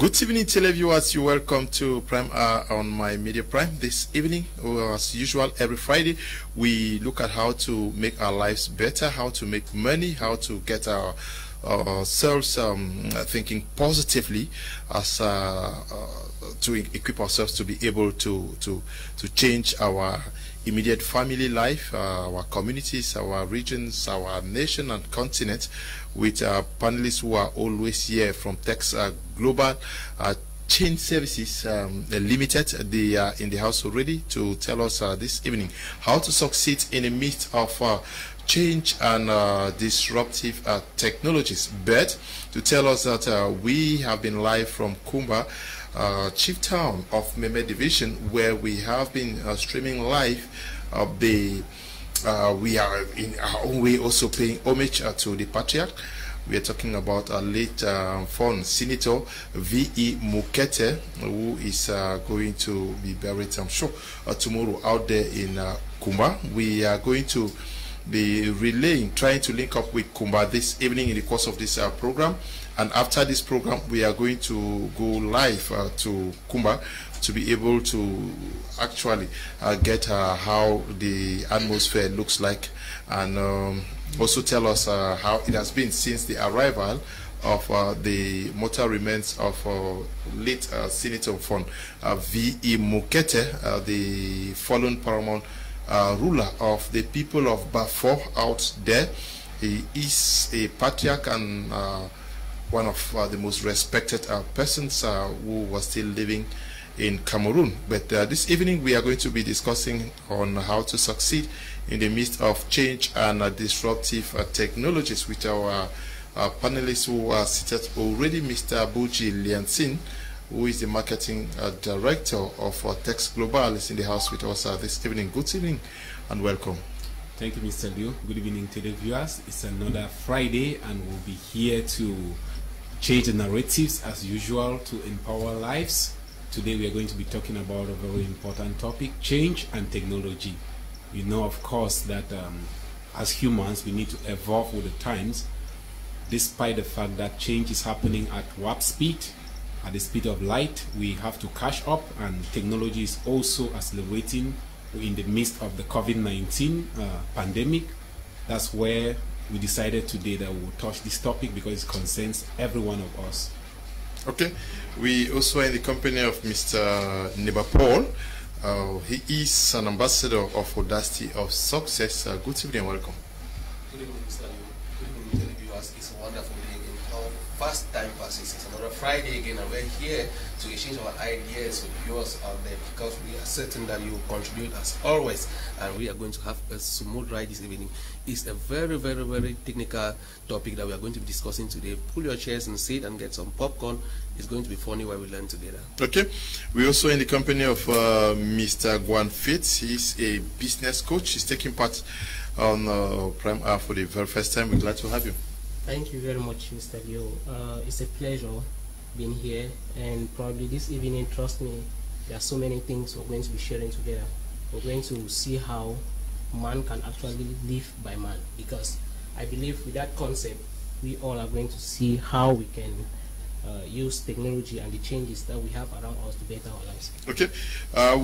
Good evening, televiewers. You're welcome to Prime Hour on My Media Prime. This evening, as usual, every Friday, we look at how to make our lives better, how to make money, how to get ourselves thinking positively, as to equip ourselves to be able to change our immediate family life, our communities, our regions, our nation and continent, with panelists who are always here from Tex Global Change Services Limited. They are in the house already to tell us this evening how to succeed in the midst of change and disruptive technologies. But to tell us that we have been live from Kumba, chief town of Meme Division, where we have been streaming live. We are in our own way also paying homage to the patriarch. We are talking about our late foreign Senator V.E. Mukete, who is going to be buried, I'm sure, tomorrow out there in Kumba. We are going to be trying to link up with Kumba this evening in the course of this program. And after this program, we are going to go live to Kumba to be able to actually get how the atmosphere looks like, and also tell us how it has been since the arrival of the mortal remains of late Senator von V.E. Mukete, the fallen paramount ruler of the people of Bafo out there. He is a patriarch and one of the most respected persons who was still living in Cameroon. But this evening we are going to be discussing on how to succeed in the midst of change and disruptive technologies with our panelists who are seated already. Mr. BUJI LEANCINE, who is the marketing director of Tex Global, is in the house with us this evening. Good evening and welcome. Thank you, Mr. Liu. Good evening to the viewers. It's another Friday and we'll be here to change the narratives as usual to empower lives. Today we are going to be talking about a very important topic: change and technology. We know, of course, that as humans we need to evolve with the times, despite the fact that change is happening at warp speed, at the speed of light. We have to catch up, and technology is also accelerating in the midst of the COVID-19 pandemic. That's where we decided today that we will touch this topic because it concerns every one of us. Okay, we also are in the company of Mr. NEBA Paul. He is an ambassador of Audacity of Success. Good evening and welcome. Good evening, Mr. Liu. Good evening, televiewers. It's a wonderful day again. How fast time passes. It's another Friday again, and we're here to exchange our ideas with viewers out there, because we are certain that you will contribute as always, and we are going to have a smooth ride this evening. It's a very, very, very technical topic that we are going to be discussing today. Pull your chairs and sit and get some popcorn. It's going to be funny while we learn together. Okay. We're also in the company of Mr. GWAN Fitz. He's a business coach. He's taking part on Prime Hour for the very first time. We're glad to have you. Thank you very much, Mr. Liu. It's a pleasure being here, and probably this evening, trust me, there are so many things we're going to be sharing together. We're going to see how man can actually live by man, because I believe with that concept we all are going to see how we can use technology and the changes that we have around us to better our lives. Okay,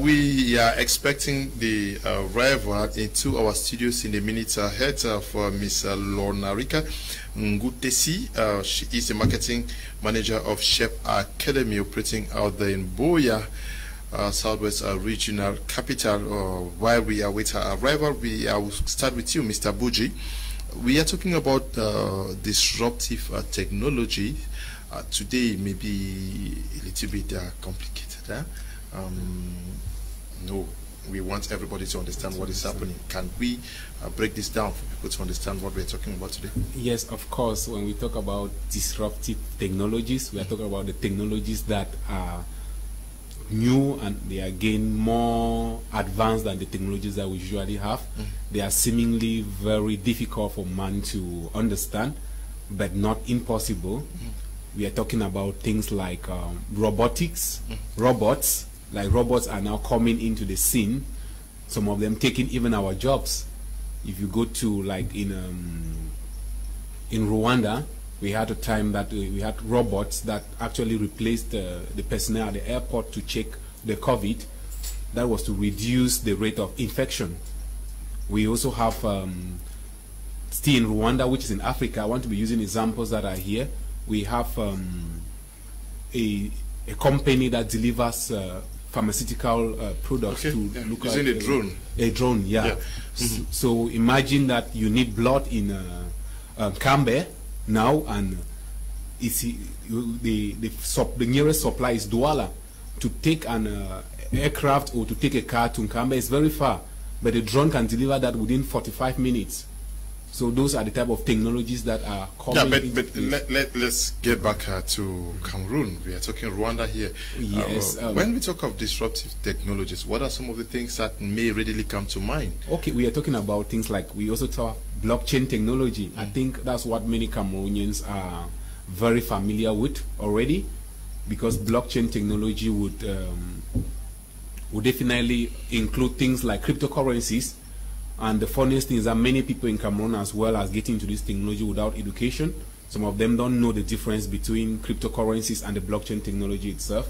we are expecting the arrival into our studios in the minutes ahead for Miss LONARICA Ngutesi. She is the marketing manager of Shep Academy, operating out there in Boya, Southwest Regional Capital. While we await her arrival, I will start with you, Mr. BUJI. We are talking about disruptive technology. Today may be a little bit complicated. No, we want everybody to understand what is happening. Can we break this down for people to understand what we're talking about today? Yes, of course. When we talk about disruptive technologies, we are talking about the technologies that are new and they are again more advanced than the technologies that we usually have. They are seemingly very difficult for man to understand, but not impossible. We are talking about things like robotics, robots. Like robots are now coming into the scene. Some of them taking even our jobs. If you go to like in Rwanda, We had a time that we had robots that actually replaced the personnel at the airport to check the COVID. That was to reduce the rate of infection. We also have, still in Rwanda, which is in Africa, I want to be using examples that are here. We have a company that delivers pharmaceutical products to look at using a drone. A drone, yeah. So imagine that you need blood in Cambe now, and it's, the nearest supply is Douala. To take an aircraft or to take a car to Cambe is very far, but the drone can deliver that within 45 minutes. So those are the type of technologies that are coming. Yeah, but let's get back to Cameroon. We are talking Rwanda here. Yes. When we talk of disruptive technologies, what are some of the things that may readily come to mind? Okay, we are talking about things like, we also talk blockchain technology. I think that's what many Cameroonians are very familiar with already, because blockchain technology would definitely include things like cryptocurrencies. And the funniest thing is that many people in Cameroon as well as getting into this technology without education. Some of them don't know the difference between cryptocurrencies and the blockchain technology itself.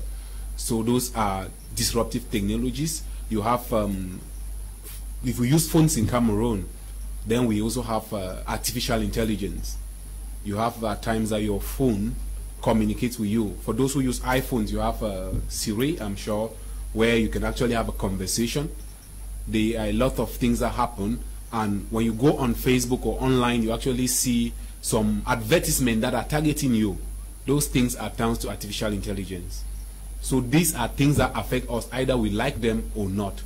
So those are disruptive technologies. You have, if we use phones in Cameroon, then we also have artificial intelligence. You have times that your phone communicates with you. For those who use iPhones, you have Siri, I'm sure, where you can actually have a conversation. There are a lot of things that happen, and when you go on Facebook or online, you actually see some advertisements that are targeting you. Those things are down to artificial intelligence. So these are things that affect us, either we like them or not.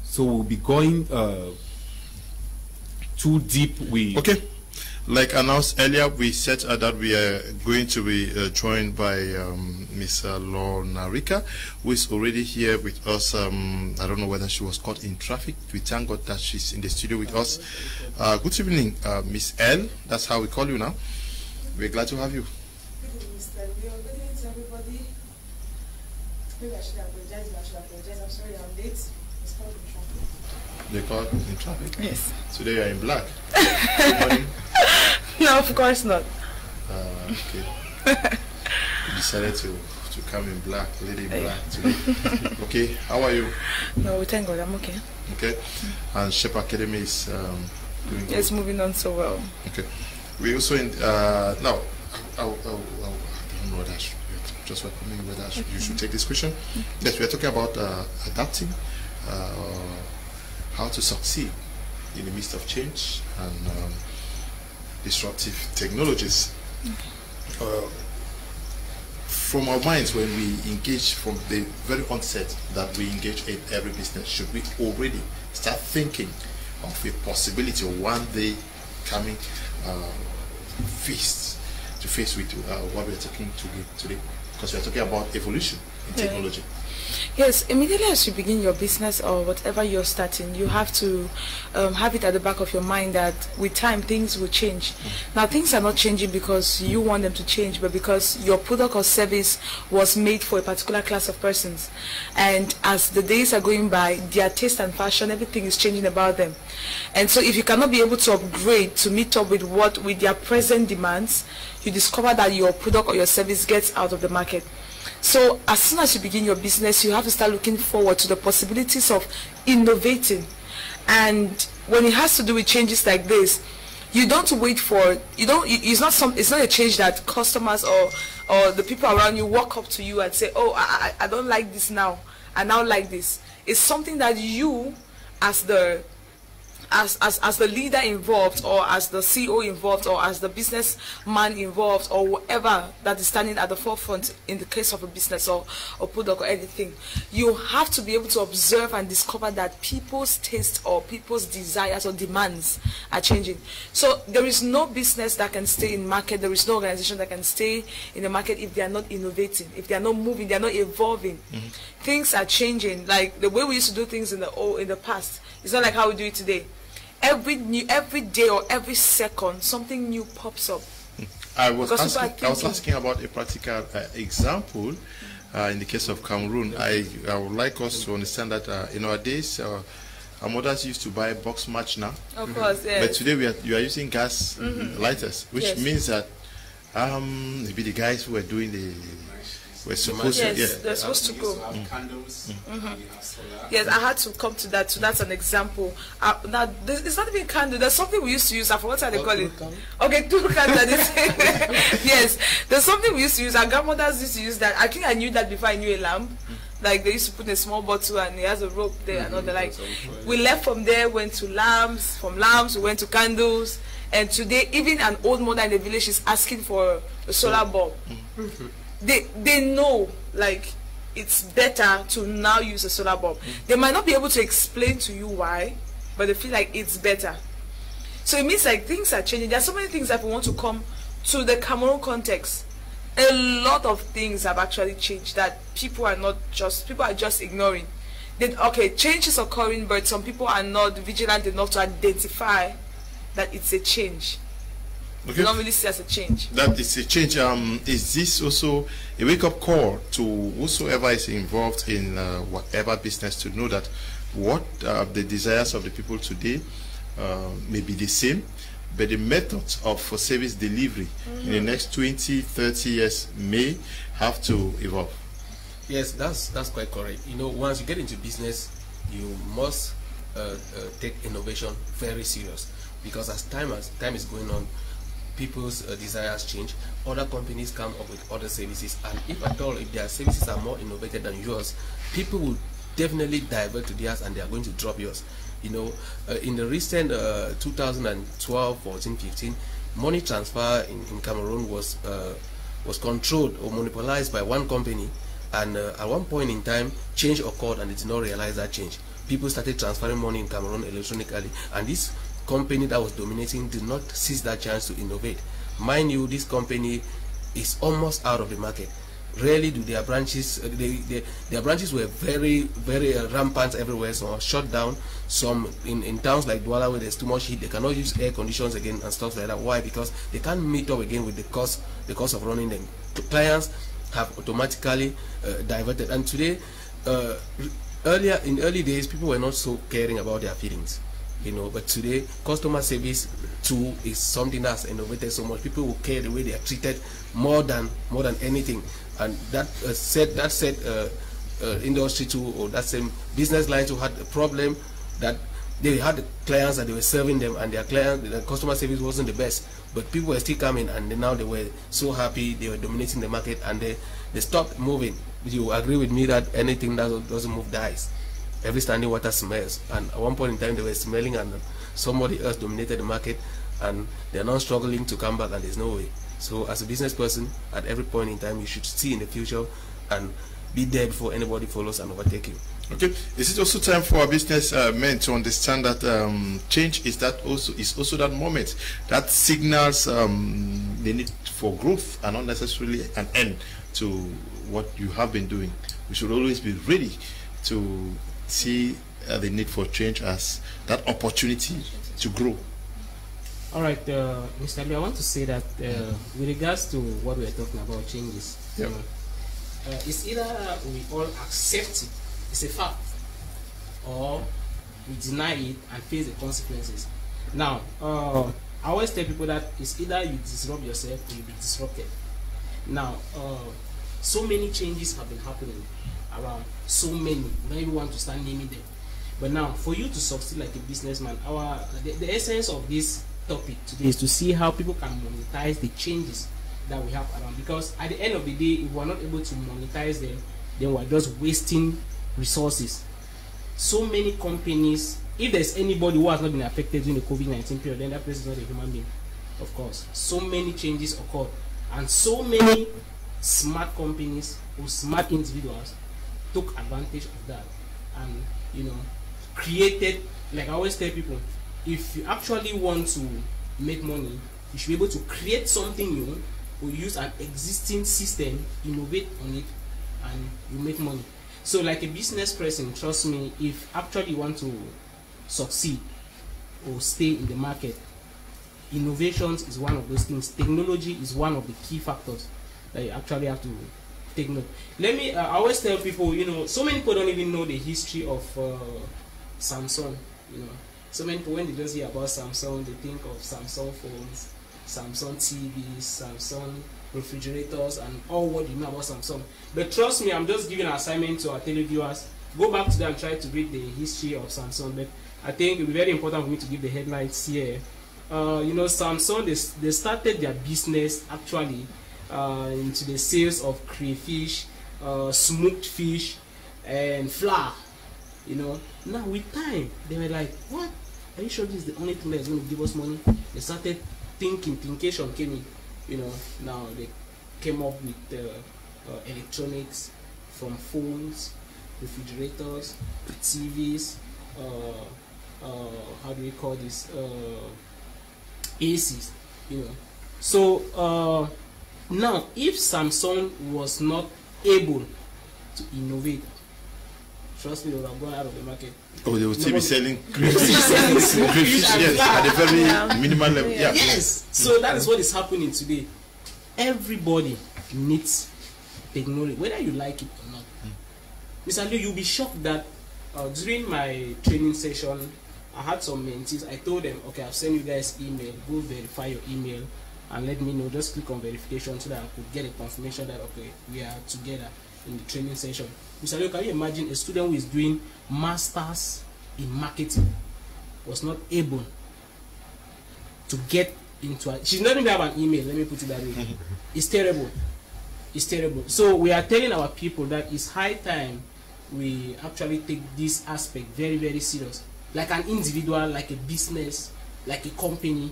So we'll be going too deep. Okay. Like announced earlier, we said that we are going to be joined by Miss LONARICA, who is already here with us. I don't know whether she was caught in traffic. We thank God that she's in the studio with us. Good evening, Miss L. That's how we call you now. We're glad to have you. Good evening, Mr. Leo. Good evening to everybody. Maybe I should apologize. I'm sorry I'm late. It's called in traffic. You're caught in traffic? Yes. Today you're in black. Good morning. No, of course not. Okay. You decided to come in black, lady in black today. Okay, how are you? No, we thank God, I'm okay. Okay. And Shep Academy is doing good. It's moving on so well. Okay. We also in now I don't know whether just welcoming whether you should take this question. Yes, we are talking about adapting, how to succeed in the midst of change and disruptive technologies. From our minds, when we engage from the very onset that we engage in every business, should we already start thinking of a possibility of one day coming face to face with what we are talking today? Because we are talking about evolution in technology. Yes, immediately as you begin your business or whatever you're starting, you have to have it at the back of your mind that with time things will change. Now things are not changing because you want them to change, but because your product or service was made for a particular class of persons. And as the days are going by, their taste and fashion, everything is changing about them. And so if you cannot be able to upgrade to meet up with their present demands, you discover that your product or your service gets out of the market. So as soon as you begin your business, you have to start looking forward to the possibilities of innovating. And when it has to do with changes like this, you don't wait for, it's not a change that customers or the people around you walk up to you and say, oh, I don't like this now, I now like this. It's something that you as the leader involved, or as the CEO involved, or as the businessman involved, or whoever that is standing at the forefront in the case of a business or product or anything, you have to be able to observe and discover that people's taste or people's desires or demands are changing. So there is no business that can stay in market, there is no organization that can stay in the market if they are not innovating, if they are not moving, they are not evolving. Things are changing. Like the way we used to do things in the past, it's not like how we do it today. Every day or every second, something new pops up. I was asking about a practical example in the case of Cameroon. I would like us to understand that in our days, our mothers used to buy box match now. Of course, yes. But today you are using gas lighters, which means that maybe the guys who were doing the were supposed to. Yes, they're supposed to go. Have candles. Yes, I had to come to that. So that's an example. Now, it's not even candle. There's something we used to use. I forgot how they call it. Okay, two candles. Yes, there's something we used to use. Our grandmothers used to use that. I think I knew that before I knew a lamp. Like they used to put in a small bottle and it has a rope there and all that. Like we left from there, went to lamps. From lamps, we went to candles. And today, even an old mother in the village is asking for a solar bulb. They know, like, it's better to now use a solar bulb. They might not be able to explain to you why, but they feel like it's better. So it means like things are changing. There are so many things that we want to come to the Cameroon context. A lot of things have actually changed that people are just ignoring. Okay, change is occurring, but some people are not vigilant enough to identify that it's a change. Okay. You don't really see as a change. That is a change. Is this also a wake-up call to whosoever is involved in whatever business to know that what the desires of the people today may be the same, but the methods of service delivery in the next 20, 30 years may have to evolve? Yes, that's quite correct. You know, once you get into business, you must take innovation very serious, because as time is going on, people's desires change. Other companies come up with other services, and if at all, if their services are more innovative than yours, people will definitely divert to theirs and they are going to drop yours. You know, in the recent 2012, 14, 15, money transfer in Cameroon was controlled or monopolized by one company, and at one point in time, change occurred and they did not realize that change. People started transferring money in Cameroon electronically, and this company that was dominating did not seize that chance to innovate. Mind you, this company is almost out of the market. Rarely do their branches, their branches were very, very rampant everywhere, so shut down. Some in towns like Douala, where there's too much heat, they cannot use air conditions again and stuff like that. Why? Because they can't meet up again with the cost of running them. The clients have automatically diverted. And today, in early days, people were not so caring about their feelings. You know, but today customer service too is something that's innovated so much. People will care the way they are treated more than anything, and that industry too, or that same business line too, had a problem that they had clients that they were serving them, and their customer service wasn't the best, but people were still coming, and now they were so happy, they were dominating the market, and they stopped moving. You agree with me that anything that doesn't move dies? Every standing water smells, and at one point in time they were smelling, and somebody else dominated the market, and they're now struggling to come back, and there's no way. So as a business person, at every point in time, you should see in the future and be there before anybody follows and overtake you. Okay, is it also time for our business men to understand that change is also that moment that signals the need for growth and not necessarily an end to what you have been doing? We should always be ready to see the need for change as that opportunity to grow. All right, Mr. Lee, I want to say that with regards to what we are talking about, changes, it's either we all accept it, it's a fact, or we deny it and face the consequences. Now, I always tell people that it's either you disrupt yourself or you be disrupted. Now, so many changes have been happening around, so many, we don't even want to start naming them. But now, for you to succeed like a businessman, the essence of this topic today is to see how people can monetize the changes that we have around. Because at the end of the day, if we're not able to monetize them, then we're just wasting resources. So many companies, if there's anybody who has not been affected during the COVID-19 period, then that person is not a human being, of course. So many changes occurred, and so many smart companies or smart individuals took advantage of that, and created, like I always tell people, if you actually want to make money, you should be able to create something new or use an existing system, innovate on it, and you make money. So like a business person, trust me, if actually you want to succeed or stay in the market, innovations is one of those things. Technology is one of the key factors that you actually have to take note. I always tell people, so many people don't even know the history of Samsung. You know, so many people, when they just hear about Samsung, they think of Samsung phones, Samsung TVs, Samsung refrigerators, and all what you know about Samsung. But trust me, I'm just giving an assignment to our televiewers. Go back to them and try to read the history of Samsung. But I think it will be very important for me to give the headlines here. You know, Samsung, they started their business actually into the sales of crayfish, smoked fish, and flour. You know, now with time, they were like, what? Are you sure this is the only thing that's going to give us money? They started thinkation came in. You know, now they came up with electronics, from phones, refrigerators, TVs, how do we call this, ACs, you know. So now if Samsung was not able to innovate, trust me, they would have gone out of the market. Oh, they would still be selling crayfish. Yes, at a very minimal level. Yeah. Yes. So that is what is happening today. Everybody needs technology, whether you like it or not. Mr. Liu, you'll be shocked that during my training session, I had some mentees. I told them, okay, I'll send you guys email. Go verify your email and let me know. Just click on verification so that I could get a confirmation that, okay, we are together in the training session. Mr. Liu, can you imagine a student who is doing masters in marketing was not able to get into it? She's not even have an email, let me put it that way. It's terrible. It's terrible. So we are telling our people that it's high time we actually take this aspect very, very serious. Like an individual, like a business, like a company,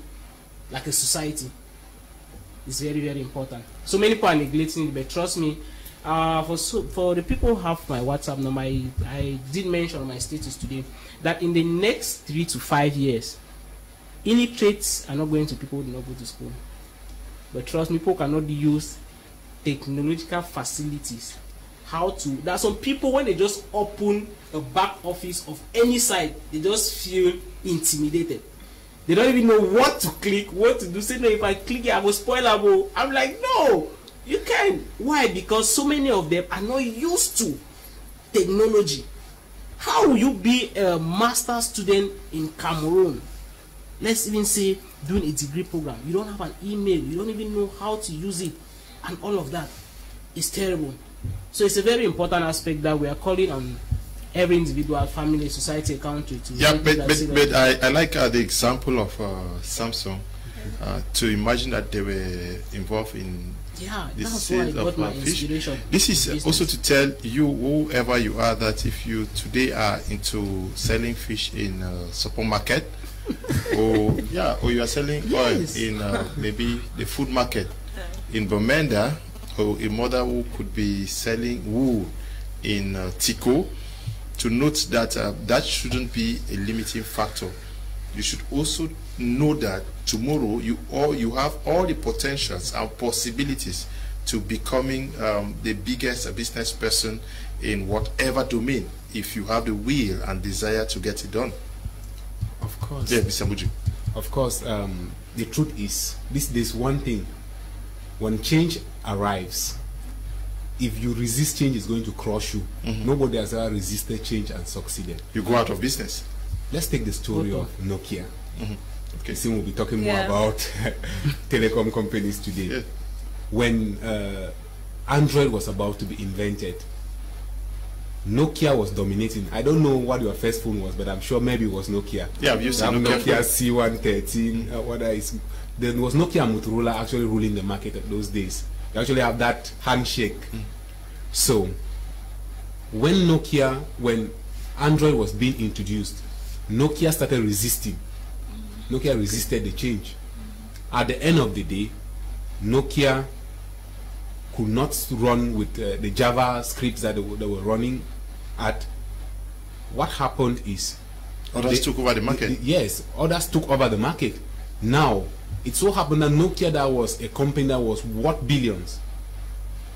like a society. It's very, very important. So many people are neglecting it, but trust me, for the people who have my WhatsApp number, I did mention on my status today that in the next 3 to 5 years, illiterates are not going to people who do not go to school. But trust me, people cannot use technological facilities. How to, there are some people, when they just open a back office of any site, they just feel intimidated. They don't even know what to click, what to do. Say, no, if I click it, I will spoil it. I'm like, no, you can't. Why? Because so many of them are not used to technology. How will you be a master student in Cameroon? Let's even say doing a degree program. You don't have an email. You don't even know how to use it. And all of that is terrible. So it's a very important aspect that we are calling on every individual, family, society, country to. Yeah, but I like the example of Samsung. To imagine that they were involved in this sales of fish. This is also to tell you, whoever you are, that if you today are into selling fish in a supermarket, or you are selling oil in maybe the food market in Bamenda, or a mother who could be selling wool in Tico, to note that that shouldn't be a limiting factor. You should also know that tomorrow you have all the potentials and possibilities to becoming the biggest business person in whatever domain, if you have the will and desire to get it done. Of course. Yeah, Mr. BUJI. Of course, the truth is, this one thing, when change arrives, if you resist change, it's going to crush you. Nobody has ever resisted change and succeeded. You go out of business. Let's take the story of Nokia. Okay. Soon we'll be talking more about telecom companies today. Yeah. When Android was about to be invented, Nokia was dominating. I don't know what your first phone was, but I'm sure maybe it was Nokia. Yeah, I've used Nokia C113. There was Nokia and Motorola actually ruling the market at those days. You actually have that handshake. So when Android was being introduced, Nokia started resisting. Nokia resisted the change. At the end of the day, Nokia could not run with the Java scripts that they were running at. What happened is others took over the market. Yes, others took over the market. Now, it so happened that Nokia, that was a company that was worth billions,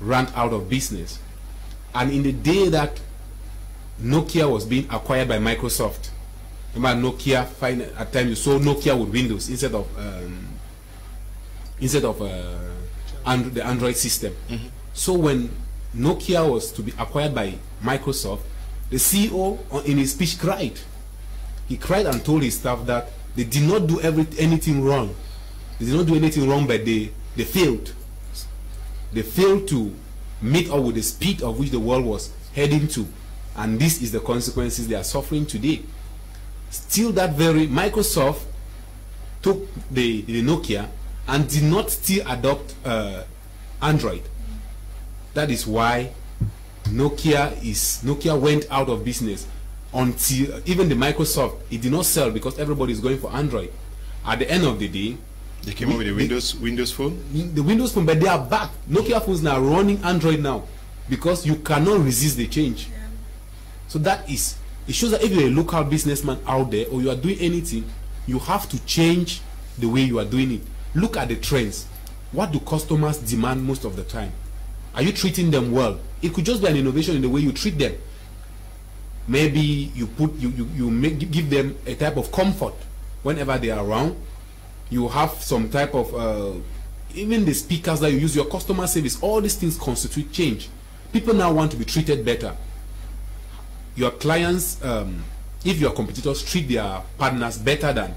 ran out of business. And in the day that Nokia was being acquired by Microsoft, remember Nokia, at times you saw Nokia with Windows instead of the Android system. So when Nokia was to be acquired by Microsoft, the CEO in his speech cried. He cried and told his staff that they did not do anything wrong. They did not do anything wrong, but they failed. They failed to meet up with the speed of which the world was heading to. And this is the consequences they are suffering today. Still, that very Microsoft took the Nokia and did not still adopt Android. That is why Nokia went out of business until even the Microsoft, it did not sell because everybody is going for Android. At the end of the day, they came up with the Windows phone. The Windows phone, but they are back. Nokia phones now running Android now because you cannot resist the change. Yeah. So that is, it shows that if you're a local businessman out there or you are doing anything, you have to change the way you are doing it. Look at the trends. What do customers demand most of the time? Are you treating them well? It could just be an innovation in the way you treat them. Maybe you give them a type of comfort whenever they are around. You have some type of even the speakers that you use, your customer service, all these things constitute change. People now want to be treated better. Your clients, if your competitors treat their partners better than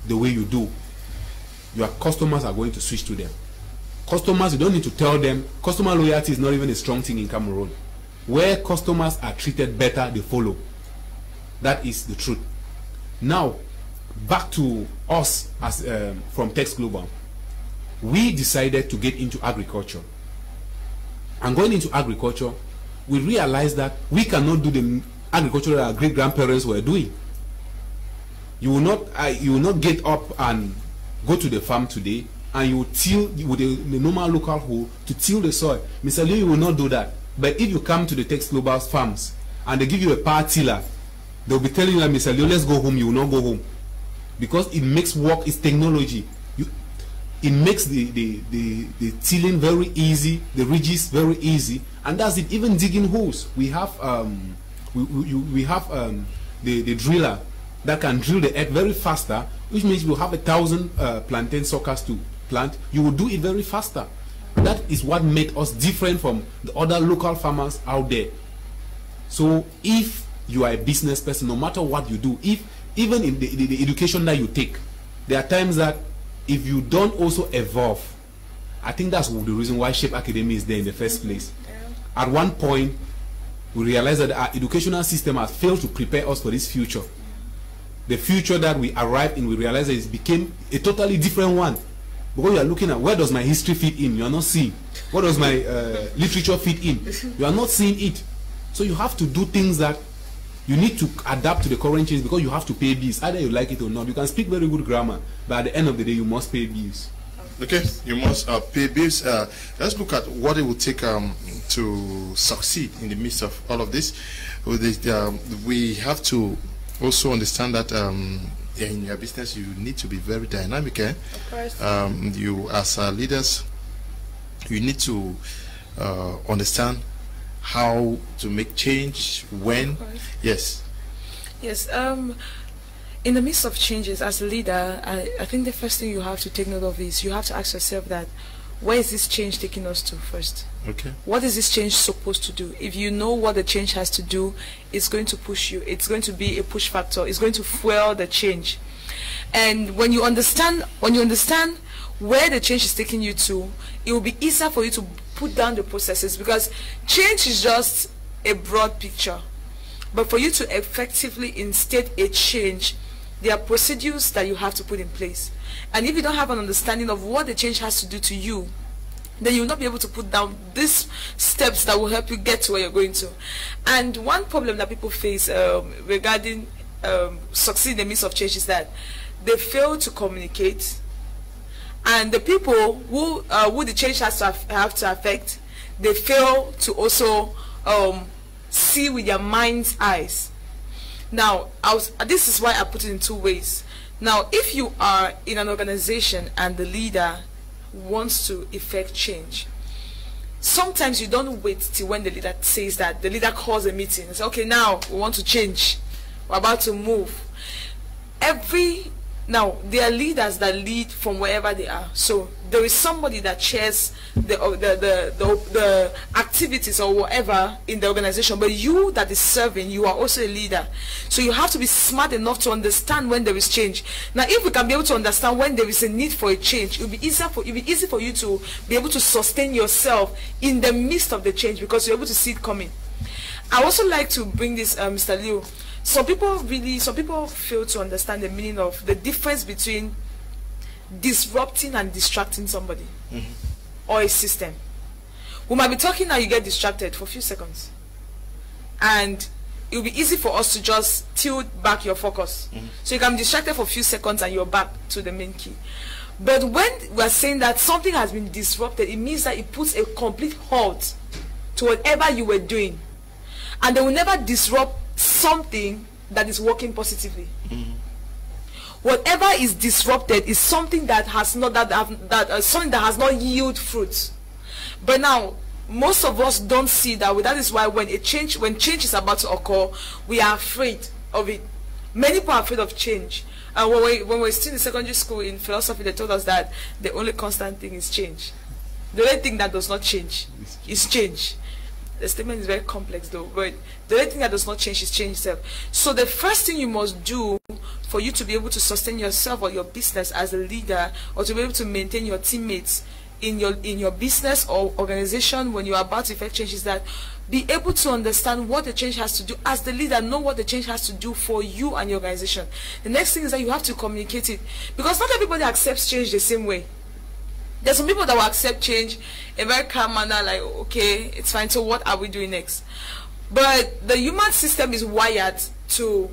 the way you do, your customers are going to switch to them. Customers, you don't need to tell them. Customer loyalty is not even a strong thing in Cameroon. Where customers are treated better, they follow. That is the truth. Now, back to us as from Tex Global. We decided to get into agriculture. And going into agriculture, we realized that we cannot do the agriculture that our great-grandparents were doing. You will not get up and go to the farm today and you will till with the normal local hoe to till the soil. Mr. Lee, you will not do that. But if you come to the Tex Global farms and they give you a power tiller, they'll be telling you that, Mr. Lee, let's go home. You will not go home. Because it makes work, it's technology. It makes the tilling very easy, the ridges very easy, and that's it. Even digging holes, we have the driller that can drill the earth very faster, which means you have 1,000 plantain suckers to plant. You will do it very faster. That is what made us different from the other local farmers out there. So if you are a business person, no matter what you do, even in the education that you take, there are times that if you don't also evolve, I think that's the reason why Shape Academy is there in the first place. At one point, we realized that our educational system has failed to prepare us for this future. The future that we arrived in, we realized that it became a totally different one. Because you are looking at, where does my history fit in? You are not seeing. What does my literature fit in? You are not seeing it. So you have to do things that you need to adapt to the current change because you have to pay bills, either you like it or not. You can speak very good grammar, but at the end of the day, you must pay bills. Okay, you must pay bills. Let's look at what it will take to succeed in the midst of all of this. We have to also understand that in your business, you need to be very dynamic. Of course. You, as leaders, you need to understand how to make change, when. Yes. Yes. In the midst of changes, as a leader, I think the first thing you have to take note of is you have to ask yourself that, where is this change taking us to first? Okay. What is this change supposed to do? If you know what the change has to do, it's going to push you. It's going to be a push factor. It's going to fuel the change. And when you understand where the change is taking you to, it will be easier for you to put down the processes, because change is just a broad picture. But for you to effectively instate a change, there are procedures that you have to put in place. And if you don't have an understanding of what the change has to do to you, then you will not be able to put down these steps that will help you get to where you're going to. And one problem that people face regarding succeeding in the midst of change is that they fail to communicate. And the people who the change has to have to affect, they fail to also see with their mind's eyes. Now, this is why I put it in two ways. Now, if you are in an organization and the leader wants to effect change, sometimes you don't wait till when the leader says that. The leader calls a meeting and says, okay, now we want to change. We're about to move. Every Now, there are leaders that lead from wherever they are. So there is somebody that chairs the activities or whatever in the organization, but you that is serving, you are also a leader. So you have to be smart enough to understand when there is change. Now, if we can be able to understand when there is a need for a change, it will be easy for you to be able to sustain yourself in the midst of the change, because you're able to see it coming. I also like to bring this, Mr. Liu. Some people fail to understand the meaning of the difference between disrupting and distracting somebody or a system. We might be talking now, you get distracted for a few seconds, and it will be easy for us to just tilt back your focus. So you can be distracted for a few seconds and you're back to the main key. But when we're saying that something has been disrupted, it means that it puts a complete halt to whatever you were doing, and they will never disrupt something that is working positively. Whatever is disrupted is something that has not something that has not yielded fruit. But now most of us don't see that. That is why when change is about to occur, we are afraid of it. Many people are afraid of change. And when we were still in secondary school in philosophy, they told us that the only constant thing is change. The only thing that does not change is change. The statement is very complex though, but the only thing that does not change is change itself. So the first thing you must do for you to be able to sustain yourself or your business as a leader, or to be able to maintain your teammates in your business or organization when you are about to effect change, is that be able to understand what the change has to do. As the leader, know what the change has to do for you and your organization. The next thing is that you have to communicate it, because not everybody accepts change the same way. There's some people that will accept change in a very calm manner, like, okay, it's fine, so what are we doing next? But the human system is wired to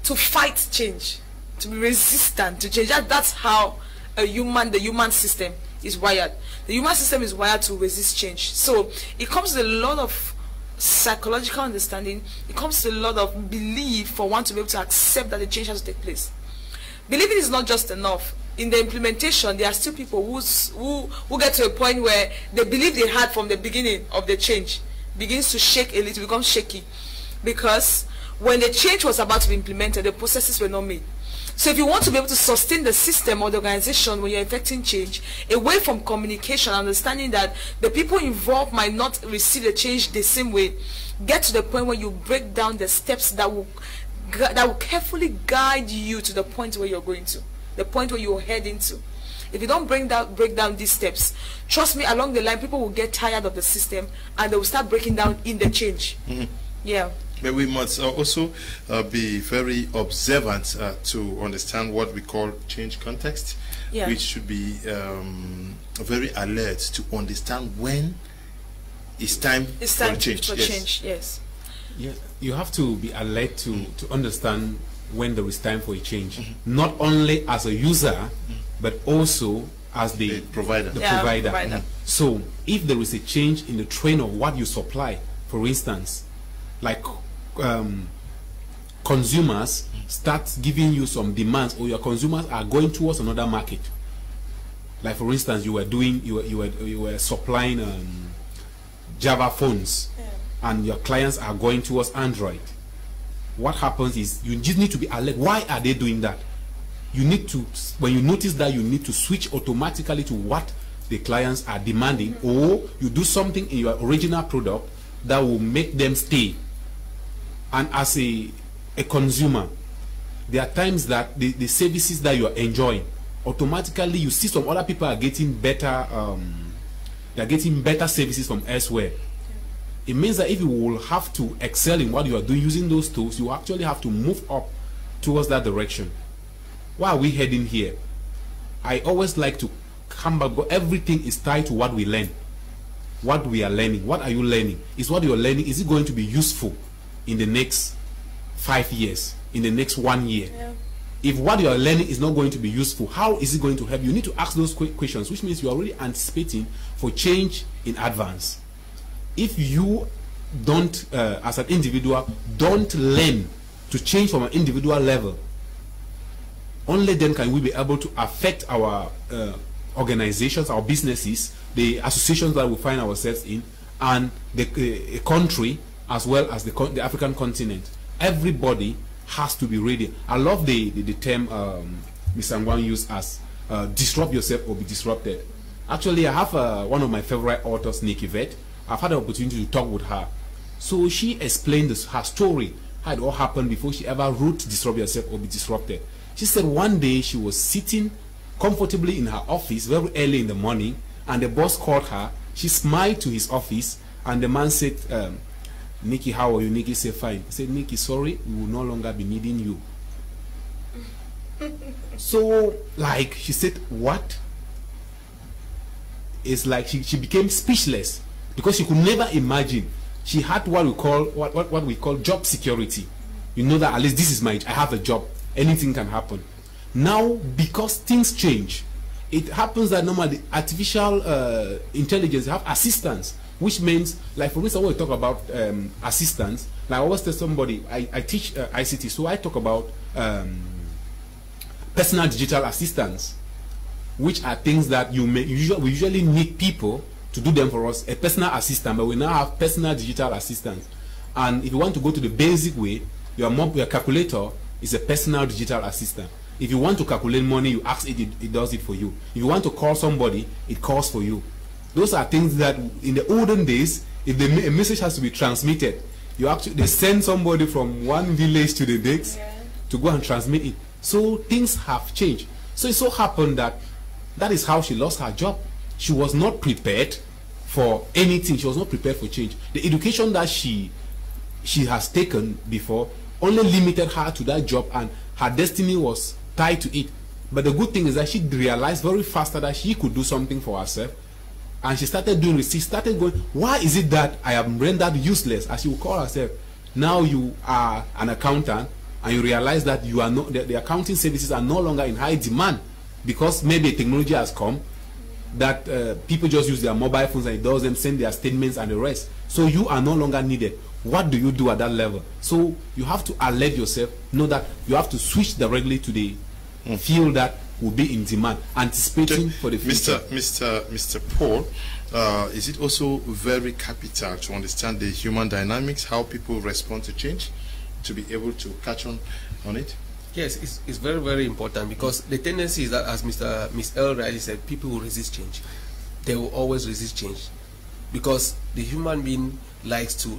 fight change, to be resistant to change. That's how the human system is wired. The human system is wired to resist change. So it comes with a lot of psychological understanding. It comes with a lot of belief for one to be able to accept that the change has to take place. Believing is not just enough. In the implementation, there are still people who get to a point where the belief they had from the beginning of the change begins to shake a little, becomes shaky, because when the change was about to be implemented, the processes were not made. So if you want to be able to sustain the system or the organization when you're effecting change, away from communication, understanding that the people involved might not receive the change the same way, get to the point where you break down the steps that will carefully guide you to the point where you're going to, the point where you're heading to. If you don't break down these steps, trust me, along the line, people will get tired of the system and they will start breaking down in the change. Yeah. But we must also be very observant to understand what we call change context, which should be very alert to understand when it's time for change. Yes. Yeah, you have to be alert to understand when there is time for a change, not only as a user, but also as the provider. So if there is a change in the train of what you supply, for instance, like consumers start giving you some demands, or your consumers are going towards another market. Like for instance, you were supplying Java phones, and your clients are going towards Android. What happens is you just need to be alert. Why are they doing that? You need to, when you notice that, you need to switch automatically to what the clients are demanding, or you do something in your original product that will make them stay. And as a consumer, there are times that the services that you are enjoying, automatically you see some other people are getting better, they are getting better services from elsewhere. It means that if you will have to excel in what you are doing using those tools, you actually have to move up towards that direction. Why are we heading here? I always like to come back, but everything is tied to what we learn. What we are learning. What are you learning? Is what you are learning, is it going to be useful in the next 5 years, in the next 1 year? If what you are learning is not going to be useful, how is it going to help? You need to ask those questions, which means you are already anticipating for change in advance. If you don't, as an individual, don't learn to change from an individual level, only then can we be able to affect our organizations, our businesses, the associations that we find ourselves in, and the country, as well as the African continent. Everybody has to be ready. I love the term Mr. GWAN used as disrupt yourself or be disrupted. Actually, I have one of my favorite authors, Nikki Vet. I've had the opportunity to talk with her. So she explained her story, how it all happened before she ever wrote Disrupt Yourself or Be Disrupted. She said one day she was sitting comfortably in her office very early in the morning, and the boss called her. She smiled to his office, and the man said, Nikki, how are you? Nikki said, fine. He said, Nikki, sorry, we will no longer be needing you. So, like, she said, what? It's like she became speechless, because she could never imagine. She had what we call job security. You know that at least this is I have a job. Anything can happen. Now, because things change, it happens that normally artificial intelligence have assistants, which means, like, for instance, when we talk about assistants, like I always tell somebody, I teach ICT, so I talk about personal digital assistants, which are things that we usually need people to do them for us, a personal assistant, but we now have personal digital assistants. And if you want to go to the basic way, your calculator is a personal digital assistant. If you want to calculate money, you ask it, it does it for you. If you want to call somebody, it calls for you. Those are things that in the olden days, if a message has to be transmitted, they send somebody from one village to the next to go and transmit it. So things have changed. So it so happened that is how she lost her job. She was not prepared for anything. She was not prepared for change. The education that she has taken before only limited her to that job, and her destiny was tied to it. But the good thing is that she realized very fast that she could do something for herself, and she started doing it. She started going, why is it that I am rendered useless, as she would call herself? Now you are an accountant, and you realize that you are not, the accounting services are no longer in high demand, because maybe technology has come that people just use their mobile phones and it does them send their statements and the rest. So you are no longer needed. What do you do at that level? So you have to alert yourself, know that you have to switch directly to the field that will be in demand, anticipating for the future. Mr. Paul, is it also very capital to understand the human dynamics, how people respond to change, to be able to catch on it? Yes, it's very, very important, because the tendency is that, as Miss L rightly said, people will resist change. They will always resist change, because the human being likes to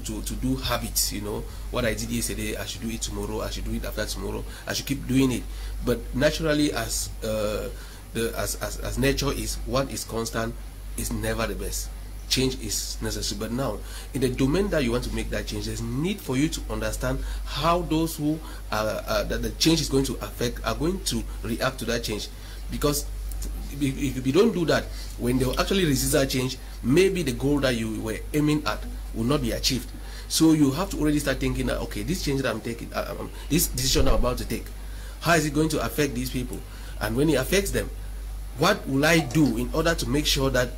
do habits. You know, what I did yesterday, I should do it tomorrow, I should do it after tomorrow, I should keep doing it. But naturally, as nature is, what is constant is never the best. Change is necessary. But now, in the domain that you want to make that change, there's need for you to understand how those who that the change is going to affect are going to react to that change. Because if you don't do that, when they actually resist that change, maybe the goal that you were aiming at will not be achieved. So you have to already start thinking that, okay, this change that I'm taking, this decision I'm about to take, how is it going to affect these people? And when it affects them, what will I do in order to make sure that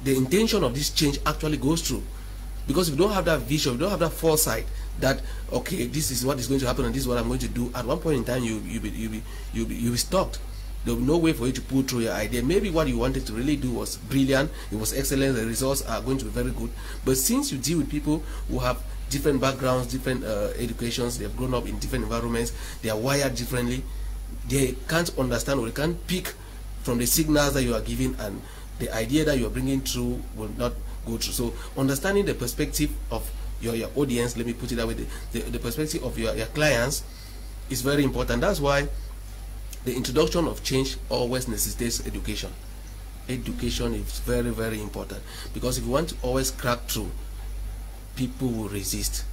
the intention of this change actually goes through? Because if you don't have that vision, if you don't have that foresight that, okay, this is what is going to happen and this is what I'm going to do, at one point in time you'll be stopped. There will be no way for you to pull through your idea. Maybe what you wanted to really do was brilliant, it was excellent, the results are going to be very good. But since you deal with people who have different backgrounds, different educations, they have grown up in different environments, they are wired differently, they can't understand or they can't pick from the signals that you are giving, and the idea that you are bringing through will not go through. So understanding the perspective of your audience, let me put it that way, the perspective of your clients is very important. That's why the introduction of change always necessitates education. Education is very, very important, because if you want to always crack through, people will resist.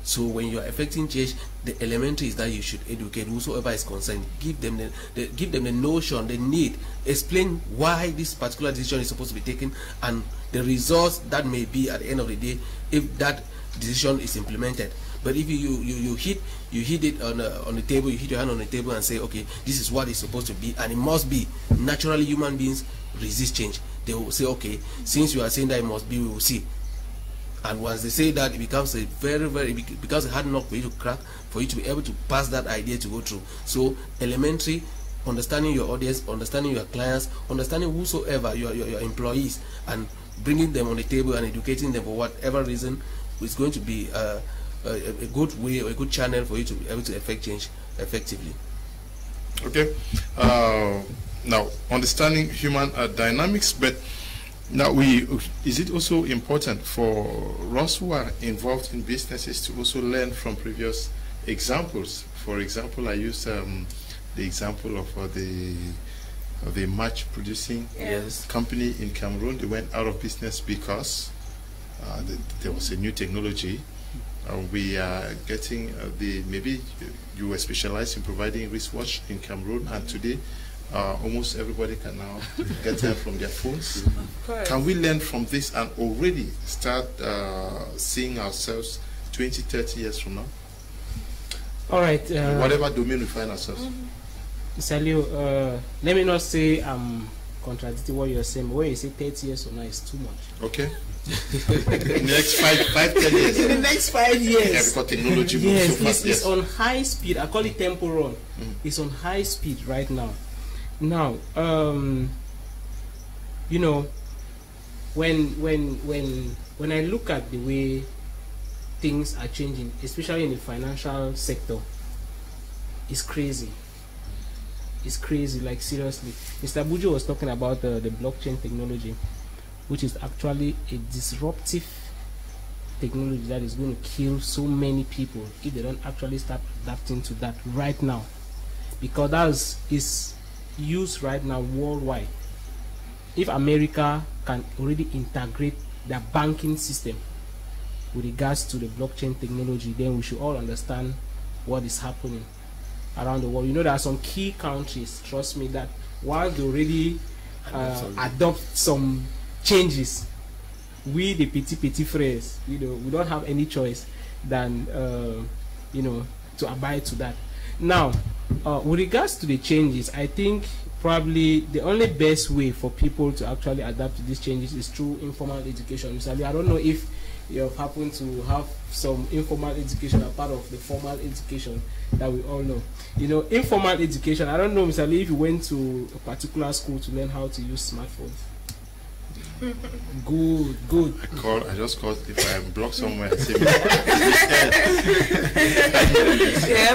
So when you are affecting change, the elementary is that you should educate whosoever is concerned. Give them the notion, the need. Explain why this particular decision is supposed to be taken and the results that may be at the end of the day if that decision is implemented. But if you hit it on the table, you hit your hand on the table and say, okay, this is what it's supposed to be, and it must be. Naturally, human beings resist change. They will say, okay, since you are saying that it must be, we will see. And once they say that, it becomes a it becomes a hard knock for you to crack, for you to be able to pass that idea to go through. So elementary, understanding your audience, understanding your clients, understanding whosoever your employees, and bringing them on the table and educating them for whatever reason is going to be a good way or a good channel for you to be able to effect change effectively. Okay. Now, understanding human dynamics, but now is it also important for us who are involved in businesses to also learn from previous examples? For example, I used the example of the match producing company in Cameroon. They went out of business because there was a new technology. We are getting maybe you were specialized in providing wristwatch in Cameroon, and today almost everybody can now get them from their phones. Can we learn from this and already start seeing ourselves 20, 30 years from now? All right. Whatever domain we find ourselves. Salio, let me not say I'm contradicting what you're saying, but when you say 30 years from now, it's too much. Okay. In the next 10 years. In the next 5 years. Yeah, because technology moves so fast. It's on high speed. I call it tempo run. It's on high speed right now. Now, you know, when I look at the way things are changing, especially in the financial sector, it's crazy. It's crazy, like seriously. Mr. BUJI was talking about the blockchain technology, which is actually a disruptive technology that is going to kill so many people if they don't actually start adapting to that right now, because that is used right now worldwide. If America can already integrate their banking system with regards to the blockchain technology, then we should all understand what is happening around the world. You know, there are some key countries, trust me, that while they already adopt some changes, we the petit frères, you know, we don't have any choice than you know, to abide to that. Now, with regards to the changes, I think probably the only best way for people to actually adapt to these changes is through informal education. Misalnya, I don't know if you have happened to have some informal education as part of the formal education that we all know. You know, informal education, I don't know, Misalnya, if you went to a particular school to learn how to use smartphones. Good. I just called if I block somewhere. Say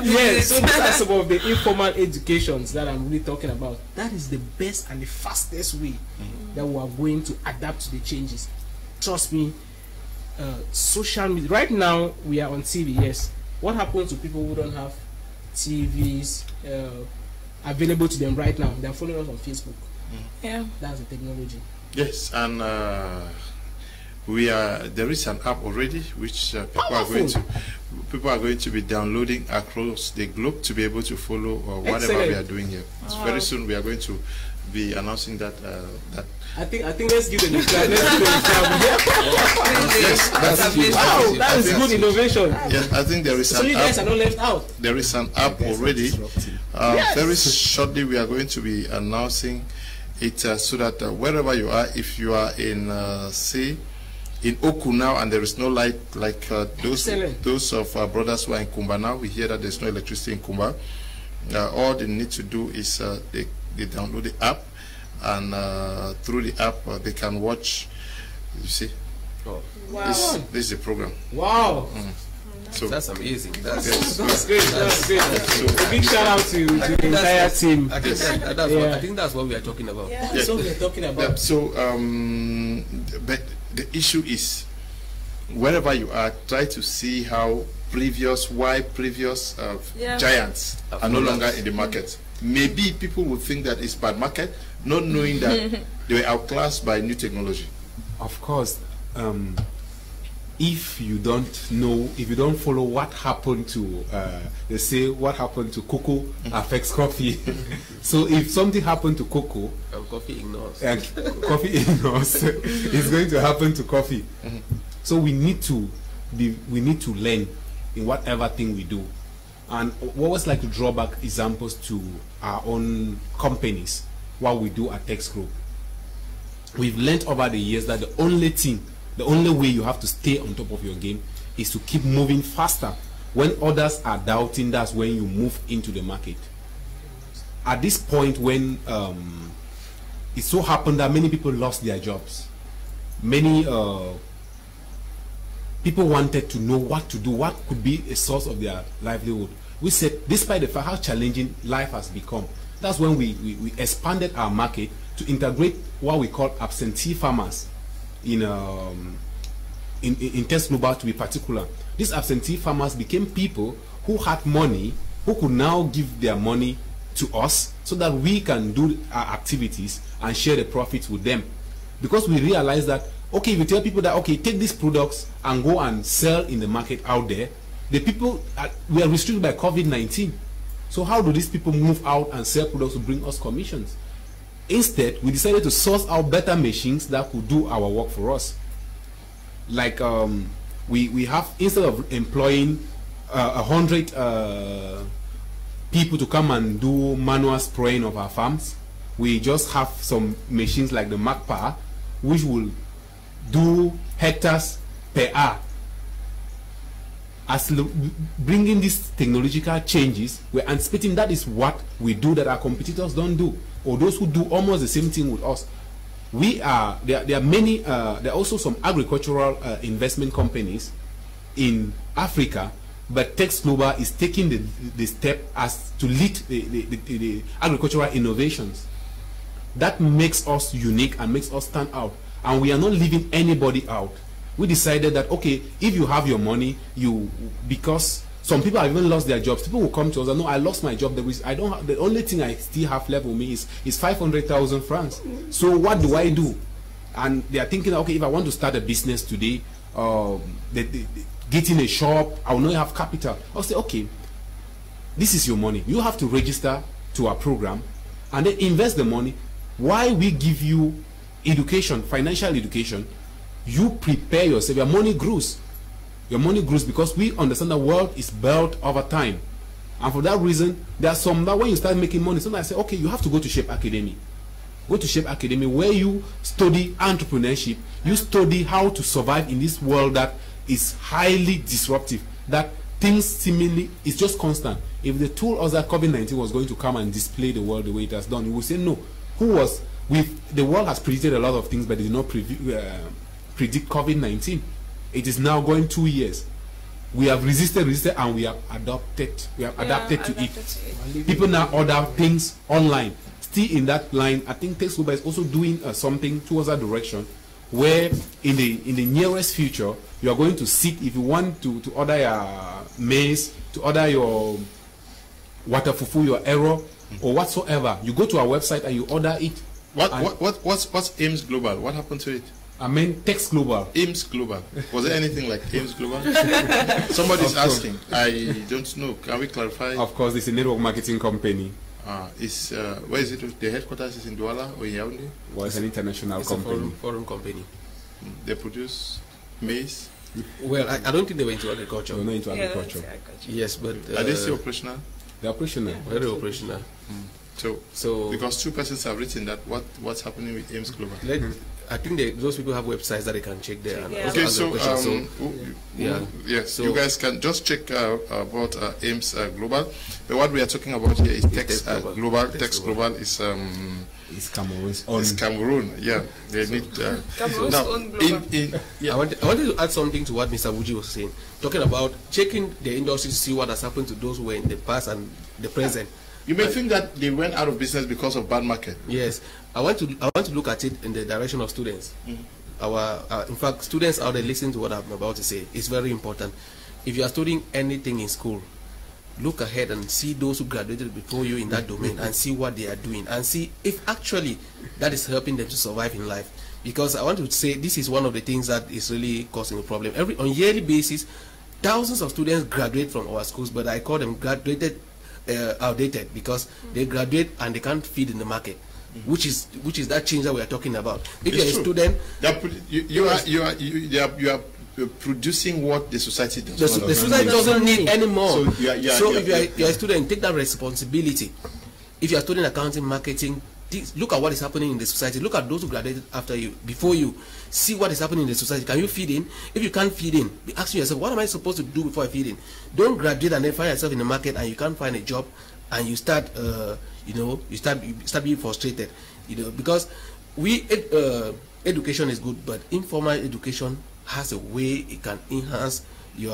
yes, so these are some of the informal educations that I'm really talking about. That is the best and the fastest way that we are going to adapt to the changes. Trust me, social media. Right now, we are on TV, yes. What happens to people who don't have TVs available to them right now? They are following us on Facebook. Yeah. That's the technology. Yes, and there is an app already which people are going to be downloading across the globe to be able to follow whatever we are doing here. So very soon we are going to be announcing that. I think let's give them a try. That is good innovation. Yes, I think there is an app. So you guys are not left out. There is an app already. Very shortly we are going to be announcing it so that wherever you are, if you are in say in Oku now and there is no light, like those of our brothers who are in Kumba now, we hear that there's no electricity in Kumba. All they need to do is they download the app, and through the app they can watch. You see, Wow. this is the program. Wow. So That's amazing. That's great. That's great. So a big shout out to the entire team. I think that's what we are talking about. Yeah. That's what we're talking about. Yeah, so but the issue is, wherever you are, try to see how previous giants are no longer in the market. Maybe people will think that it's bad market, not knowing that they were outclassed by new technology. Of course, if you don't know, if you don't follow what happened to, they say what happened to cocoa affects coffee. So if something happened to cocoa, Coffee ignores. Coffee ignores, it's going to happen to coffee. So we need to learn in whatever thing we do. And what was like to draw back examples to our own companies, what we do at Tex Group. We've learned over the years that the only way you have to stay on top of your game is to keep moving faster. When others are doubting, that's when you move into the market. At this point, when it so happened that many people lost their jobs, many people wanted to know what to do, what could be a source of their livelihood. We said, despite the fact how challenging life has become, that's when we expanded our market to integrate what we call absentee farmers in Test Global, to be particular. These absentee farmers became people who had money, who could now give their money to us so that we can do our activities and share the profits with them. Because we realized that, okay, if you tell people that, okay, take these products and go and sell in the market out there, the people, we are restricted by COVID-19. So how do these people move out and sell products to bring us commissions? Instead, we decided to source out better machines that could do our work for us. Like we have, instead of employing 100 people to come and do manual spraying of our farms, we just have some machines like the Magpie, which will do hectares per hour. As bringing these technological changes, we're anticipating that is what we do that our competitors don't do, or those who do almost the same thing with us. There are many, there are also some agricultural investment companies in Africa, but Text Global is taking the step as to lead the agricultural innovations. That makes us unique and makes us stand out, and we are not leaving anybody out. We decided that, okay, if you have your money, because some people have even lost their jobs. People will come to us and, no, I lost my job. The only thing I still have left with me is 500,000 francs. So what do I do? And they are thinking, okay, if I want to start a business today, get in a shop, I will not have capital. I'll say, okay, this is your money. You have to register to our program and then invest the money. Why we give you education, financial education, you prepare yourself. Your money grows. Your money grows because we understand the world is built over time. And for that reason, there are some that when you start making money, sometimes I say, okay, you have to go to Shape Academy. Go to Shape Academy where you study entrepreneurship. You study how to survive in this world that is highly disruptive. That things seemingly is just constant. If they told us that COVID-19 was going to come and display the world the way it has done, we would say no. The world has predicted a lot of things, but it did not predict COVID-19. It is now going 2 years. We have resisted, and we have adapted. We have adapted to it. People now order things online. Still in that line, I think Text Global is also doing something towards that direction, where in the nearest future you are going to sit, if you want to order your maize, to order your water fufu, your arrow, or whatsoever, you go to our website and you order it. What's Ames Global? What happened to it? I mean, Text Global. Ames Global. Was there anything like Ames Global? Somebody's asking. I don't know. Can we clarify? Of course, it's a network marketing company. Where is it? The headquarters is in Douala or in Yaoundé? Well, it's an international company. A foreign company. They produce maize? Well, I don't think they were into agriculture. They're not into agriculture. Yes, but... are they still operational? They're operational. Very operational. So, because two persons have written that, what's happening with Ames Global? I think those people have websites that they can check there. Yeah. Okay, so so you guys can just check about Ames Global. But what we are talking about here is Text Global. Text Global is Cameroon's own. It's Cameroon. Yeah, they need Cameroon's own global. I wanted to add something to what Mr. BUJI was saying, talking about checking the industry to see what has happened to those who were in the past and the present. You may think that they went out of business because of bad market. Yes, I want to look at it in the direction of students. In fact, students out there, listen to what I'm about to say. It's very important. If you are studying anything in school, look ahead and see those who graduated before you in that domain and see what they are doing and see if actually that is helping them to survive in life. Because I want to say this is one of the things that is really causing a problem. On yearly basis, thousands of students graduate from our schools, but I call them graduated outdated, because they graduate and they can't feed in the market, which is that change that we are talking about. If you're a student, you are producing what the society does. The society doesn't need anymore. So if you're a student, take that responsibility. If you are studying accounting, marketing, look at what is happening in the society. Look at those who graduated after you, before you. See what is happening in the society. Can you feed in? If you can't feed in, be asking yourself, what am I supposed to do before I feed in? Don't graduate and then find yourself in the market and you can't find a job, and you start, you start being frustrated, because education is good, but informal education has a way it can enhance your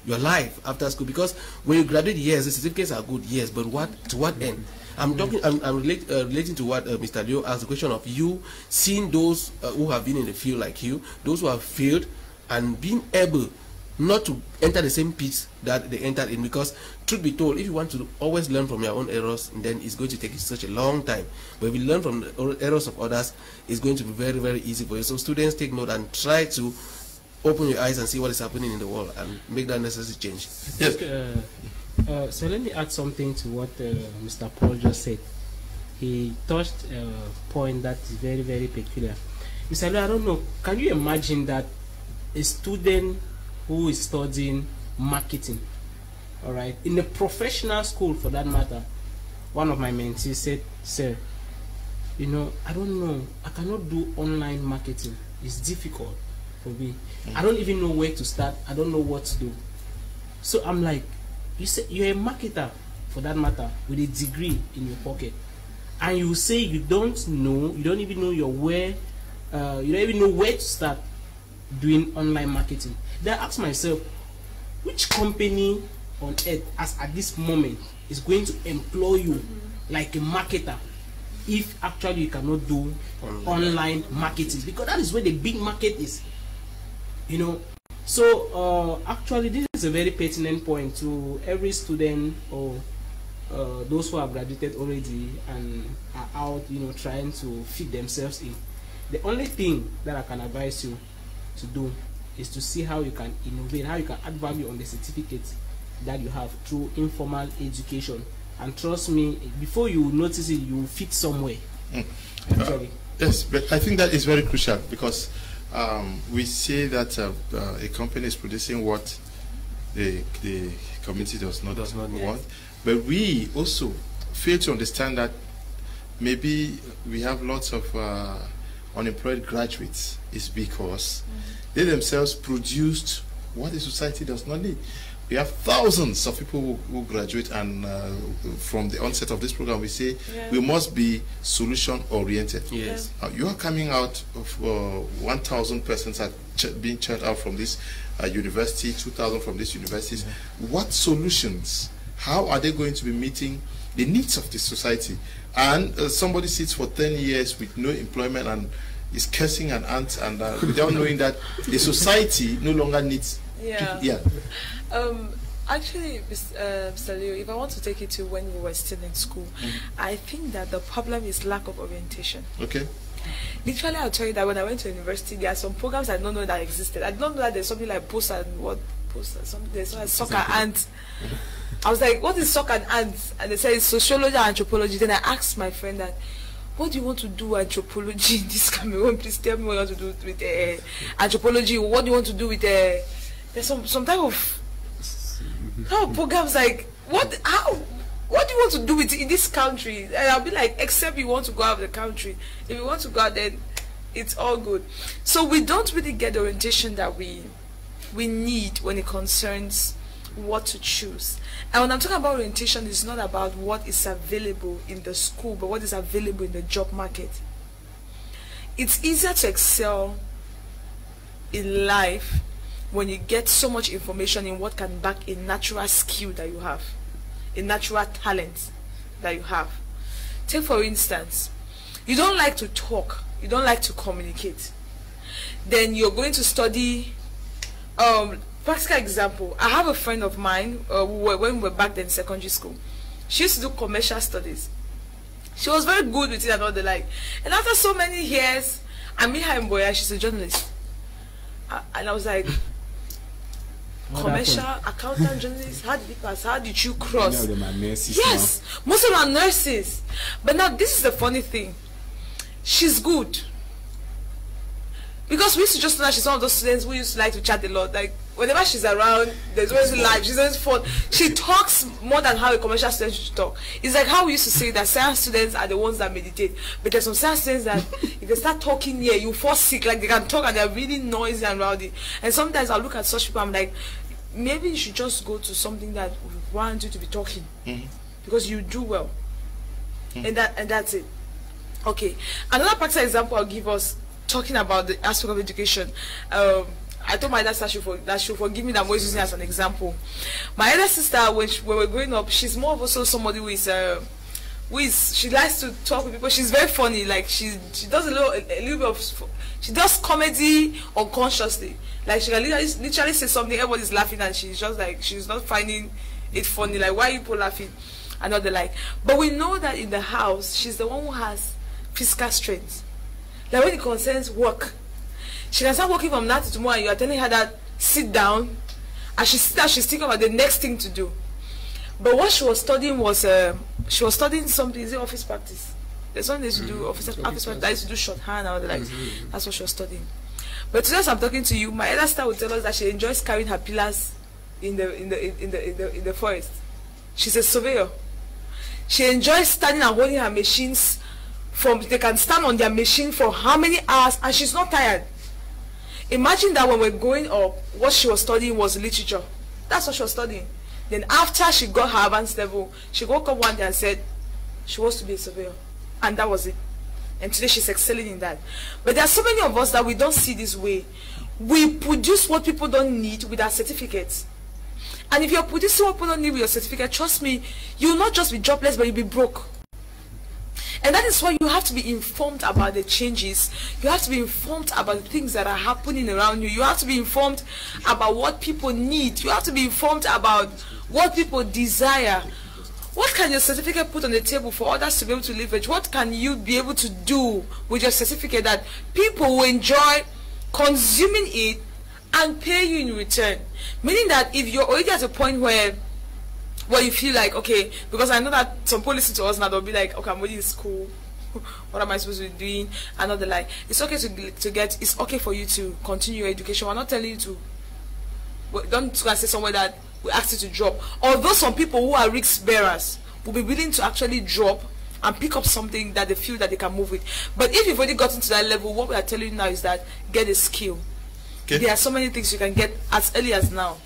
life after school. Because when you graduate, yes, the certificates are good, yes, but to what end? I'm relating to what Mr. Leo asked, the question of you seeing those who have been in the field like you, those who have failed, and being able not to enter the same pit that they entered in. Because truth be told, if you want to always learn from your own errors, then it's going to take you such a long time. But if you learn from the errors of others, it's going to be very, very easy for you. So students, take note and try to open your eyes and see what is happening in the world and make that necessary change. Yes. So let me add something to what Mr. Paul just said. He touched a point that is very, very peculiar. Mr. Leo, I don't know, can you imagine that a student who is studying marketing, all right, in a professional school for that matter, one of my mentees said, sir, you know, I don't know, I cannot do online marketing. It's difficult for me. I don't even know where to start. I don't know what to do. So I'm like, you say you're a marketer for that matter with a degree in your pocket, and you say you don't know, you don't even know you don't even know where to start doing online marketing. Then I ask myself, which company on earth at this moment is going to employ you like a marketer if actually you cannot do online marketing? Because that is where the big market is, you know. So actually this is a very pertinent point to every student or those who have graduated already and are out, you know, trying to fit themselves in. The only thing that I can advise you to do is to see how you can innovate, how you can add value on the certificates that you have through informal education. And trust me, before you notice it, you will fit somewhere. Yes, but I think that is very crucial, because we say that a company is producing what the community does not want, but we also fail to understand that maybe we have lots of unemployed graduates is because they themselves produced what the society does not need. We have thousands of people who graduate, and from the onset of this program, we say we must be solution-oriented. Yes. You are coming out of 1,000 persons are being churned out from this university, 2,000 from these universities. What solutions? How are they going to be meeting the needs of the society? And somebody sits for 10 years with no employment and is cursing an ant, and without knowing that the society no longer needs. Actually, Mr. Leo, if I want to take it to when we were still in school, I think that the problem is lack of orientation. Okay. Literally, I'll tell you that when I went to university, there are some programs I didn't know that existed. I didn't know that there's something like there's soccer and I was like, what is soccer and ants? And they said it's sociology and anthropology. Then I asked my friend that, what do you want to do anthropology in this Cameroon? Please tell me what you want to do with anthropology. What do you want to do with there's some type of programs like what do you want to do with in this country? And I'll be like, except you want to go out of the country. If you want to go out, then it's all good. So we don't really get the orientation that we need when it concerns what to choose. And when I'm talking about orientation, it's not about what is available in the school, but what is available in the job market. It's easier to excel in life when you get so much information in what can back a natural skill that you have, a natural talent that you have. Take for instance, you don't like to talk, you don't like to communicate. Then you're going to study, practical example, I have a friend of mine, when we were back then in secondary school, she used to do commercial studies. She was very good with it and all the like. And after so many years, I meet her in Boya, she's a journalist. And I was like, commercial, accountant, journalist, how did you pass? How did you cross? Yes, most of them are nurses. But now this is the funny thing. She's good. Because we used to just know that she's one of those students who used to like to chat a lot. Like, whenever she's around, there's always live, she's always fun. She talks more than how a commercial student should talk. It's like how we used to say that science students are the ones that meditate. But there's some science students that if they start talking here, you fall sick. Like, they can talk and they're really noisy and rowdy. And sometimes I'll look at such people, I'm like, maybe you should just go to something that would want you to be talking. Because you do well. And that's it. Okay. Another practical example I'll give us talking about the aspect of education, I told my elder sister that she forgive me that I'm always using as an example. My elder sister, when we were growing up, she's more of also somebody who is she likes to talk with people. She's very funny. Like she does a little bit of, she does comedy unconsciously. Like she can literally say something, everybody's laughing, and she's just like, she's not finding it funny. Like, why are you people laughing? And all the like. But we know that in the house, she's the one who has physical strength. Like when it concerns work, she can start working from now to tomorrow, and you are telling her that sit down, and she's thinking about the next thing to do. But what she was studying was she was studying something. Is it office practice? There's one they used to do office practice. I used to do shorthand and all the like. That's what she was studying. But today, as I'm talking to you, my elder sister will tell us that she enjoys carrying her pillars in the forest. She's a surveyor. She enjoys standing and holding her machines. They can stand on their machine for how many hours, and she's not tired. Imagine that when we're growing up, what she was studying was literature. That's what she was studying. Then after she got her advanced level, she woke up one day and said she wants to be a surveyor. And that was it. And today she's excelling in that. But there are so many of us that we don't see this way. We produce what people don't need with our certificates. And if you're producing what people don't need with your certificate, trust me, you'll not just be jobless, but you'll be broke. And that is why you have to be informed about the changes. You have to be informed about the things that are happening around you. You have to be informed about what people need. You have to be informed about what people desire. What can your certificate put on the table for others to be able to leverage? What can you be able to do with your certificate that people will enjoy consuming it and pay you in return? Meaning that if you're already at a point where you feel like, okay, because I know that some people listen to us now, they'll be like, okay, I'm already in school. What am I supposed to be doing? And all the like. It's okay it's okay for you to continue your education. We're not telling you to, don't say somewhere that we ask you to drop. Although some people who are risk bearers will be willing to actually drop and pick up something that they feel that they can move with. But if you've already gotten to that level, what we are telling you now is that get a skill. Okay. There are so many things you can get as early as now.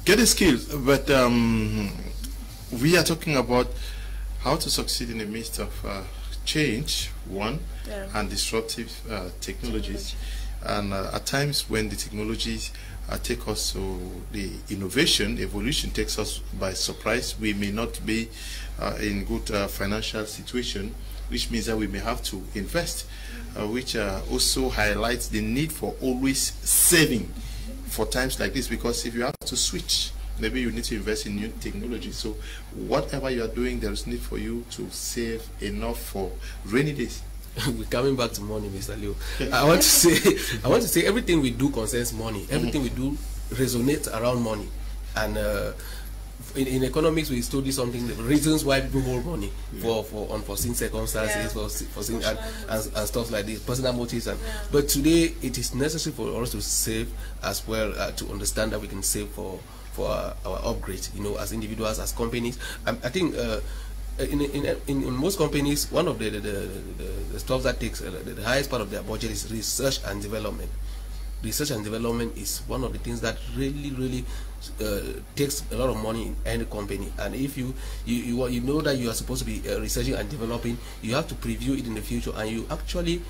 Get a skill, but we are talking about how to succeed in the midst of change, and disruptive technologies. And at times when the technologies take us to the evolution takes us by surprise, we may not be in good financial situation, which means that we may have to invest, which also highlights the need for always saving for times like this, because if you have to switch, maybe you need to invest in new technology. So whatever you are doing, there is need for you to save enough for rainy days. We're coming back to money, Mr. Leo. I want to say everything we do concerns money. Everything we do resonates around money. And in economics, we study something, the reasons why people hold money for unforeseen circumstances, foreseen and stuff like this, personal motives. But today, it is necessary for us to save as well, to understand that we can save for our upgrade, as individuals, as companies. I think in most companies, one of the stuff that takes the highest part of their budget is research and development. Research and development is one of the things that really takes a lot of money in any company. And if you know that you are supposed to be researching and developing, you have to preview it in the future, and you actually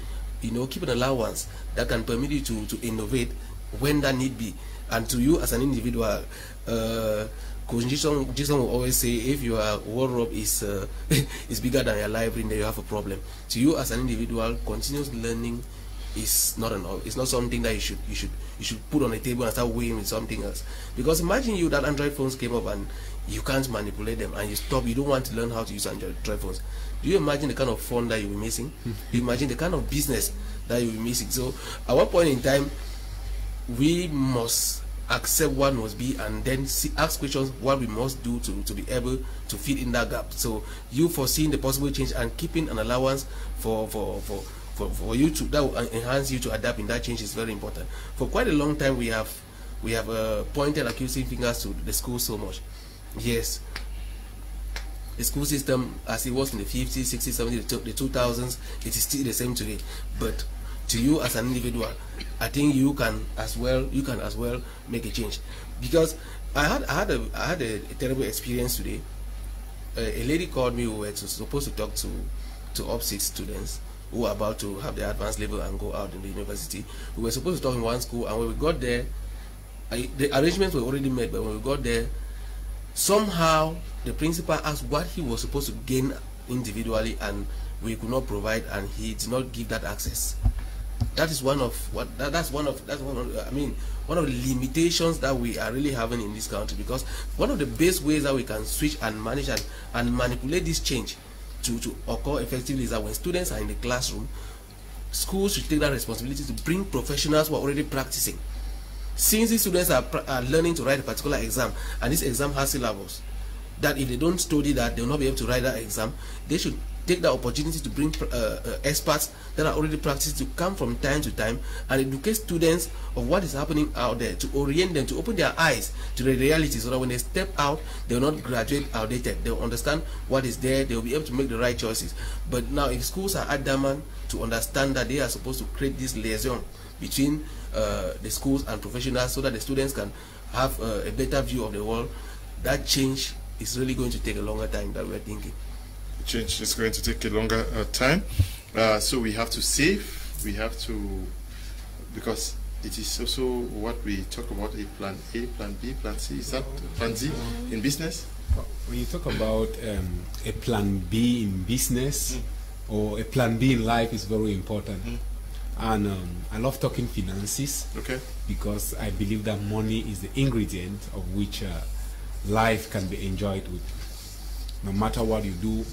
keep an allowance that can permit you to innovate when that need be. And to you as an individual, Jason will always say, if your wardrobe is bigger than your library, then you have a problem. To you as an individual, continuous learning is not something that you should put on a table and start weighing with something else. Because imagine that Android phones came up and you can't manipulate them, and you don't want to learn how to use Android phones. Do you imagine the kind of fun that you'll be missing? Do you imagine the kind of business that you'll be missing? So at one point in time, we must accept what must be, and then ask questions what we must do to be able to fit in that gap. So you foreseeing the possible change and keeping an allowance for you to, that will enhance you to adapt in that change, is very important. For quite a long time, we have pointed accusing fingers to the school so much. Yes, the school system as it was in the 50s, 60s, 70s, the 2000s, it is still the same today. But to you as an individual, I think you can as well make a change. Because I had a terrible experience today. A lady called me. We were supposed to talk to up 6 students, who are about to have the advanced level and go out in the university. We were supposed to talk in one school, and when we got there, the arrangements were already made, but when we got there, somehow the principal asked what he was supposed to gain individually, and we could not provide, and he did not give that access. That is one of one of the limitations that we are really having in this country, because one of the best ways that we can switch and manage and manipulate this change to occur effectively is that when students are in the classroom, schools should take that responsibility to bring professionals who are already practicing. Since these students are learning to write a particular exam, and this exam has syllabus, that if they don't study that, they will not be able to write that exam, they should take the opportunity to bring experts that are already practicing to come from time to time and educate students of what is happening out there, to orient them, to open their eyes to the reality, so that when they step out, they will not graduate outdated. They will understand what is there, they will be able to make the right choices. But now, if schools are adamant to understand that they are supposed to create this liaison between the schools and professionals, so that the students can have a better view of the world, that change is really going to take a longer time than we're thinking. Change is going to take a longer time, so we have to save, we have to, because it is also what we talk about, a plan A, plan B, plan C. Is that plan Z in business? When you talk about a plan B in business or a plan B in life, is very important. And I love talking finances, because I believe that money is the ingredient of which life can be enjoyed with. No matter what you do,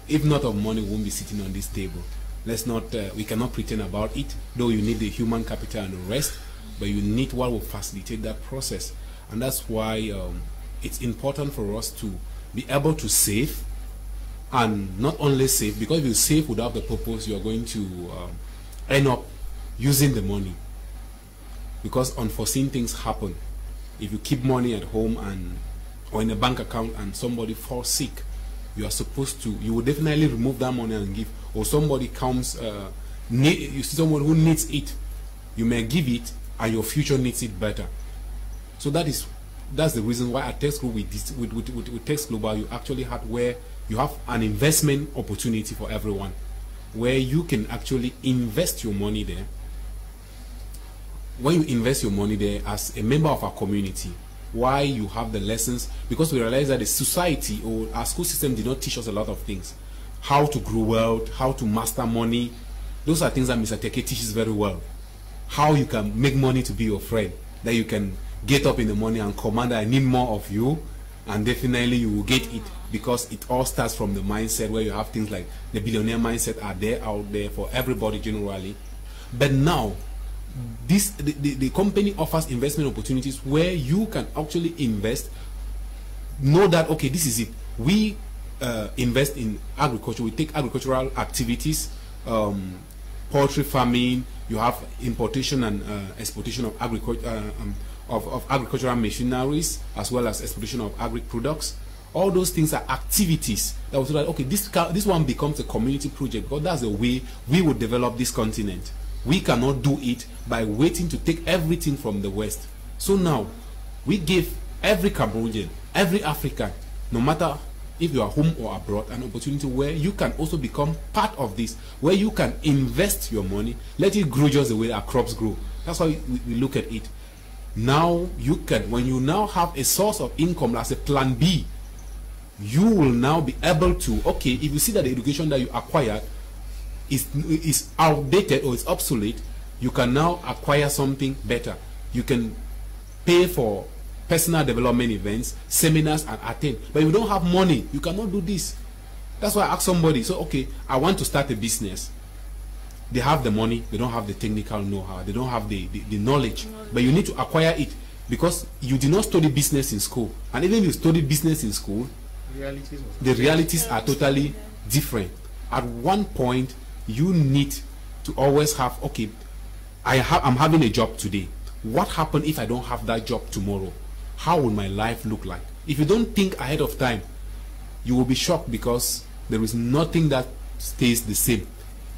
if not of money, we won't be sitting on this table. Let's not, we cannot pretend about it, though you need the human capital and the rest, but you need what will facilitate that process. And that's why it's important for us to be able to save, and not only save, because if you save without the purpose, you're going to end up using the money, because unforeseen things happen. If you keep money at home or in a bank account and somebody falls sick, you are supposed to, you will definitely remove that money and give. Or somebody comes, you see someone who needs it, you may give it, and your future needs it better. So that's the reason why at Text Group, with Text Global, you actually have where you have an investment opportunity for everyone, where you can actually invest your money there. When you invest your money there as a member of our community, why you have the lessons, because we realize that the society or our school system did not teach us a lot of things. How to grow wealth, how to master money. Those are things that Mr. Teke teaches very well. How you can make money to be your friend, that you can get up in the morning and command, I need more of you, and definitely you will get it, because it all starts from the mindset, where you have things like the billionaire mindset are there out there for everybody generally. But now, the company offers investment opportunities where you can actually invest, know that, okay, this is it. We invest in agriculture, we take agricultural activities, poultry farming, you have importation and exportation of agricultural machineries, as well as exportation of agri products. All those things are activities that will say that, okay, this one becomes a community project, because that's the way we would develop this continent. We cannot do it by waiting to take everything from the West. So now, we give every Cambodian, every African, no matter if you are home or abroad, an opportunity where you can also become part of this, where you can invest your money, let it grow just the way our crops grow. That's why we look at it. Now you can, when you now have a source of income as a plan B, you will now be able to, okay, if you see that the education that you acquired is outdated or is obsolete, you can now acquire something better. You can pay for personal development events, seminars, and attend. But if you don't have money, you cannot do this. That's why I ask somebody, so okay, I want to start a business. They have the money, they don't have the technical know-how, they don't have the knowledge, but you need to acquire it, because you did not study business in school. And even if you study business in school, the realities are totally different. At one point, you need to always have, okay, I'm having a job today. What happens if I don't have that job tomorrow? How will my life look like? If you don't think ahead of time, you will be shocked, because there is nothing that stays the same.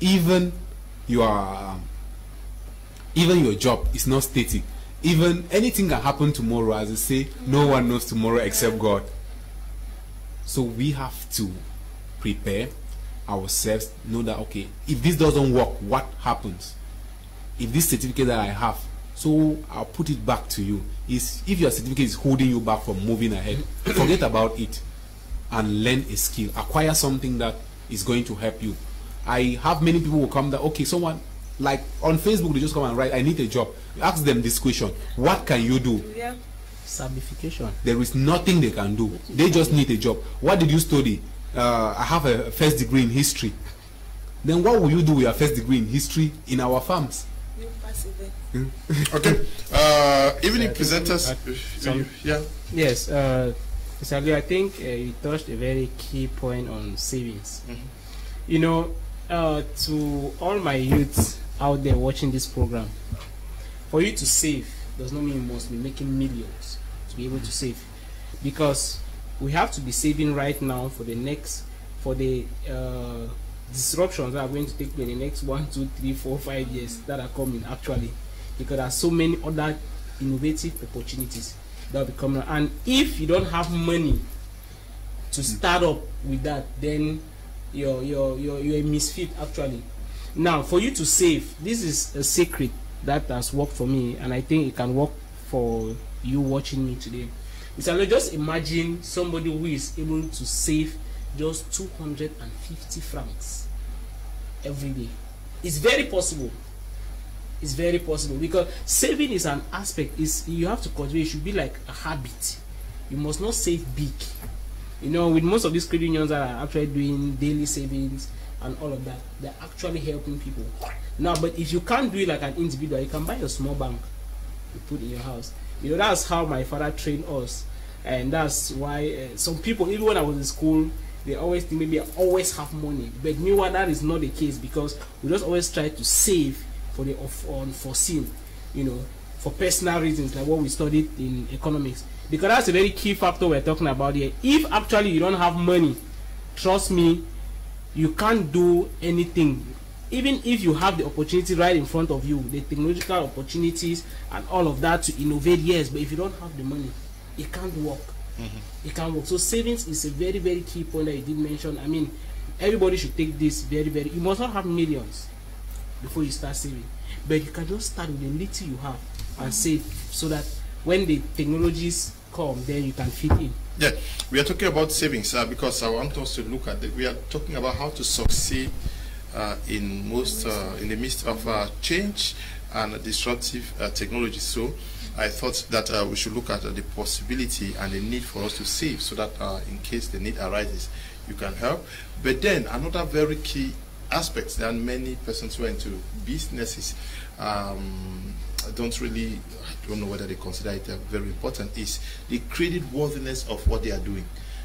Even your job is not static. Even anything can happen tomorrow. As they say, no one knows tomorrow except God. So we have to prepare, ourselves, know that, okay, if this doesn't work, what happens? If this certificate that I have, so I'll put it back to you. Is if your certificate is holding you back from moving ahead, forget about it and learn a skill. Acquire something that is going to help you. I have many people who come that, okay, someone like on Facebook, they just come and write, I need a job. You ask them this question, what can you do? Yeah. Certification. There is nothing they can do. They just need a job. What did you study? I have a first degree in history. Then what will you do with your first degree in history in our farms? You pass it. Okay. Evening presenters. Yeah. Yes. Mr. Leo, I think you touched a very key point on savings. You know, to all my youths out there watching this program, for you to save does not mean you must be making millions to be able to save, because we have to be saving right now for the next, for the disruptions that are going to take place in the next 1, 2, 3, 4, 5 years that are coming, actually, because there are so many other innovative opportunities that will be coming. And if you don't have money to start up with that, then you're a misfit, actually. Now, for you to save, this is a secret that has worked for me, and I think it can work for you watching me today. So just imagine somebody who is able to save just 250 francs every day. It's very possible. It's very possible, because saving is an aspect. Is you have to consider, it should be like a habit. You must not save big. You know, with most of these credit unions that are actually doing daily savings and all of that, they're actually helping people. Now, but if you can't do it like an individual, you can buy a small bank to put in your house. You know, that's how my father trained us, and that's why some people, even when I was in school, they always think maybe I always have money. But meanwhile, that is not the case, because we just always try to save for the unforeseen, you know, for personal reasons, like what we studied in economics. Because that's a very key factor we're talking about here. If actually you don't have money, trust me, you can't do anything. Even if you have the opportunity right in front of you, the technological opportunities and all of that to innovate, yes, but if you don't have the money, it can't work. It can't work. So savings is a very, very key point that you did mention. I mean, everybody should take this very, very. You must not have millions before you start saving, but you can just start with the little you have and save, so that when the technologies come, then you can fit in. Yeah, we are talking about savings because I want us to look at it. We are talking about how to succeed in the midst of change and disruptive technology. So I thought that we should look at the possibility and the need for us to save, so that in case the need arises, you can help. But then another very key aspect that many persons who are into businesses I don't know whether they consider it very important, is the credit worthiness of what they are doing.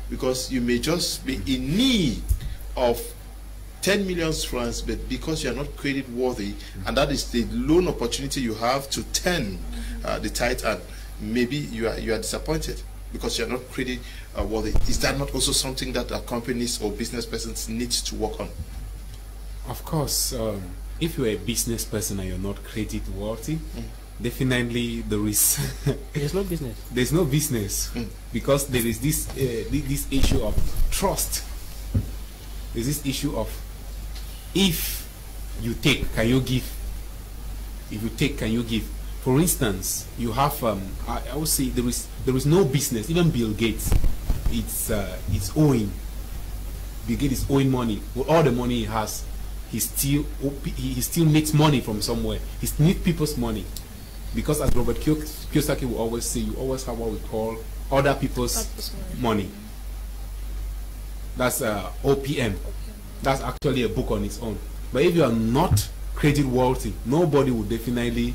Because you may just be in need of 10 million francs, but because you are not credit worthy, and that is the loan opportunity you have to turn the tide, and maybe you are disappointed because you are not credit worthy. Is that not also something that companies or business persons need to work on? Of course, if you're a business person and you're not credit worthy, definitely there is there's no business. There's no business because there is this this issue of trust. There's this issue of, if you take, can you give? If you take, can you give? For instance, you have I would say there is no business. Even Bill Gates, it's owing. Bill Gates is owing money. With all the money he has, he still needs money from somewhere. He needs people's money, because as Robert Kiyosaki will always say, you always have what we call other people's money. That's OPM. That's actually a book on its own. But if you are not credit worthy, nobody will definitely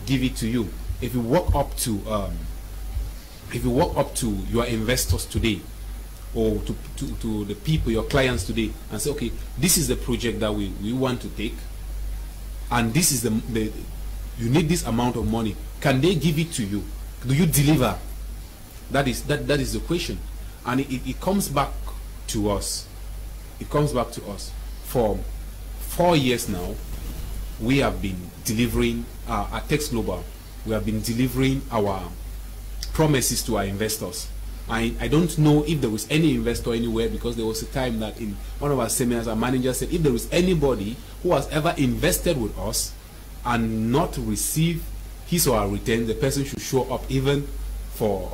give it to you. If you walk up to your investors today, or to the people, your clients today, and say, okay, this is the project that we want to take, and this is the you need this amount of money. Can they give it to you? Do you deliver? That is the question, and it comes back to us. It comes back to us. For 4 years now, we have been delivering at Tex Global. We have been delivering our promises to our investors. I don't know if there was any investor anywhere, because there was a time that in one of our seminars, our manager said, if there is anybody who has ever invested with us and not received his or her return, the person should show up even for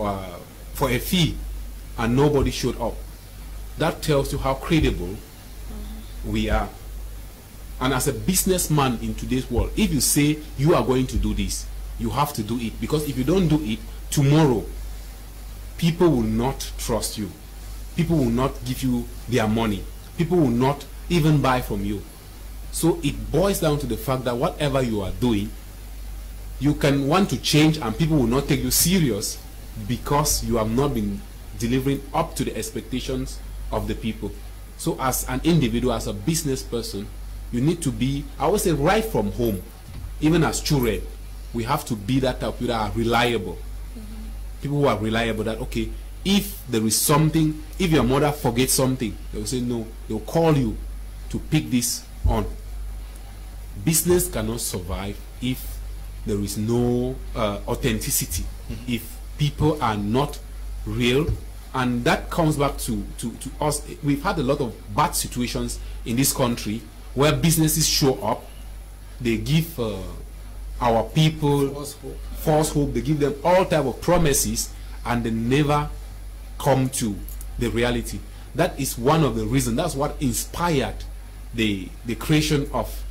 a fee, and nobody showed up. That tells you how credible we are. And as a businessman in today's world, if you say you are going to do this, you have to do it, because if you don't do it, tomorrow people will not trust you. People will not give you their money. People will not even buy from you. So it boils down to the fact that whatever you are doing, you can want to change and people will not take you serious because you have not been delivering up to the expectations of the people. So as an individual, as a business person, you need to be, I would say, right from home, even as children, we have to be that type of people that are reliable. People who are reliable, that, okay, if there is something, if your mother forgets something, they will say no, they will call you to pick this on. Business cannot survive if there is no authenticity, if people are not real. And that comes back to us. We've had a lot of bad situations in this country where businesses show up, they give our people false hope, they give them all type of promises, and they never come to the reality. That is one of the reasons, that's what inspired the creation of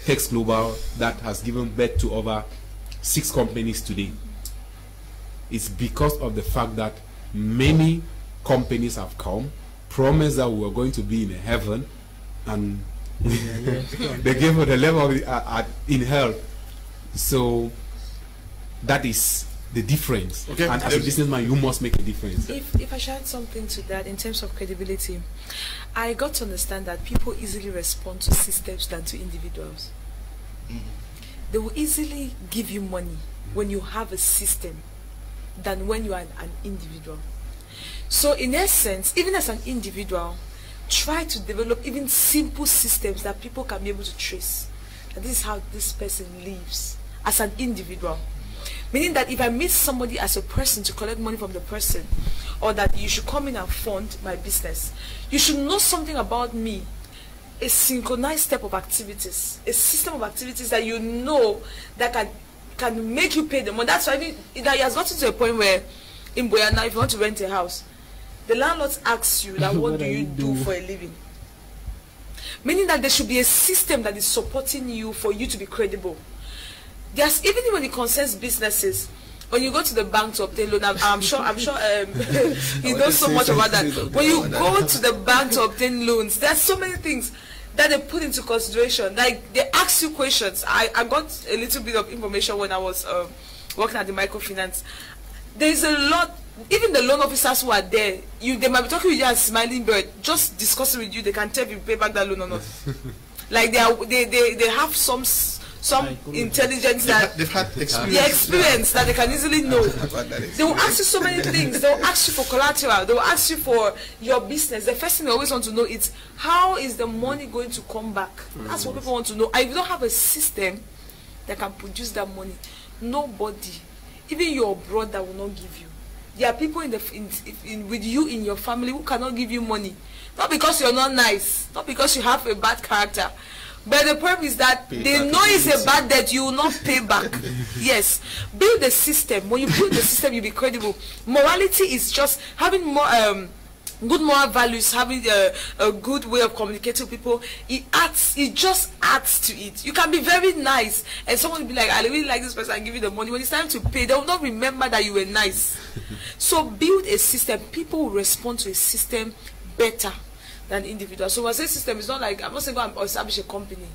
Tex Global, that has given birth to over 6 companies today. It's because of the fact that many companies have come, promised that we were going to be in heaven, and they gave us the level of in hell. So that is the difference. Okay. And as a businessman, you must make a difference. If I should add something to that in terms of credibility, I got to understand that people easily respond to systems than to individuals. They will easily give you money when you have a system than when you are an individual. So in essence, even as an individual, try to develop even simple systems that people can be able to trace. And this is how this person lives as an individual. Meaning that if I meet somebody as a person to collect money from the person, or that you should come in and fund my business, you should know something about me, a synchronized step of activities, a system of activities that you know that can make you pay the money. That's why it has gotten to a point where in Boyana, if you want to rent a house, the landlord asks you that what do you do for a living? Meaning that there should be a system that is supporting you for you to be credible. There's, even when it concerns businesses, when you go to the bank to obtain loan, I'm sure he knows so much about that. When you go to the bank to obtain loans, there's so many things that they put into consideration. Like, they ask you questions. I got a little bit of information when I was working at the microfinance. There's a lot, even the loan officers who are there, they might be talking with you as smiling bird, just discussing with you, they can tell if you pay back that loan or not. Like, they have some intelligence that they've had experience. The experience that they can easily know. They will ask you so many things. They will ask you for collateral. They will ask you for your business. The first thing they always want to know is, how is the money going to come back? That's what people want to know. And if you don't have a system that can produce that money, nobody, even your brother, will not give you. There are people with you in your family who cannot give you money. Not because you're not nice, not because you have a bad character, but the problem is that they know it's a bad debt, you will not pay back. Yes. Build a system. When you build the system, you'll be credible. Morality is just having more good moral values, having a good way of communicating with people. It just adds to it. You can be very nice, and someone will be like, I really like this person, and give you the money. When it's time to pay, they will not remember that you were nice. So build a system. People will respond to a system better than individuals. So when I say system, it's not like, I'm not saying go and establish a company.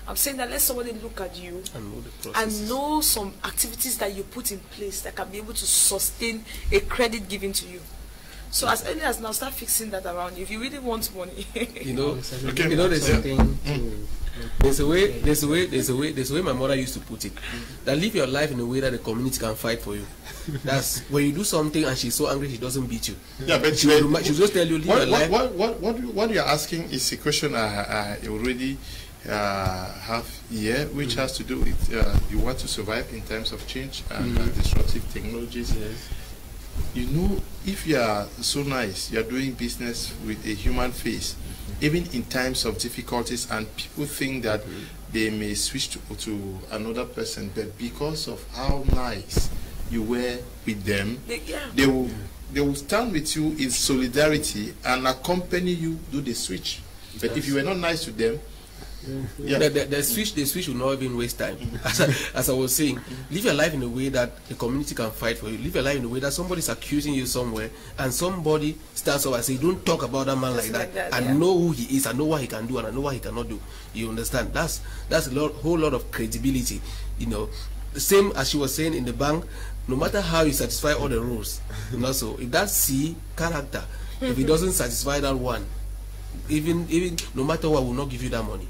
I'm saying that let somebody look at you and know some activities that you put in place that can be able to sustain a credit given to you. So as early as now, start fixing that around you if you really want money. You know, there's a way my mother used to put it. That live your life in a way that the community can fight for you. That's when you do something and she's so angry she doesn't beat you. Yeah, but she'll just tell you live your life. What you're asking is a question I already have here, which has to do with you want to survive in terms of change and disruptive technologies. Yes. You know, if you are so nice, you are doing business with a human face, even in times of difficulties, and people think that they may switch to another person, but because of how nice you were with them, they will stand with you in solidarity and accompany you do the switch. But if you were not nice to them, the switch will not even waste time. As I was saying, live your life in a way that the community can fight for you. Live your life in a way that somebody is accusing you somewhere, and somebody starts up and say, "Don't talk about that man like that." I know who he is. I know what he can do, and I know what he cannot do. You understand? That's a whole lot of credibility. You know, the same as she was saying in the bank. No matter how you satisfy all the rules, you know, so if that C character, if it doesn't satisfy that one, even no matter what, will not give you that money.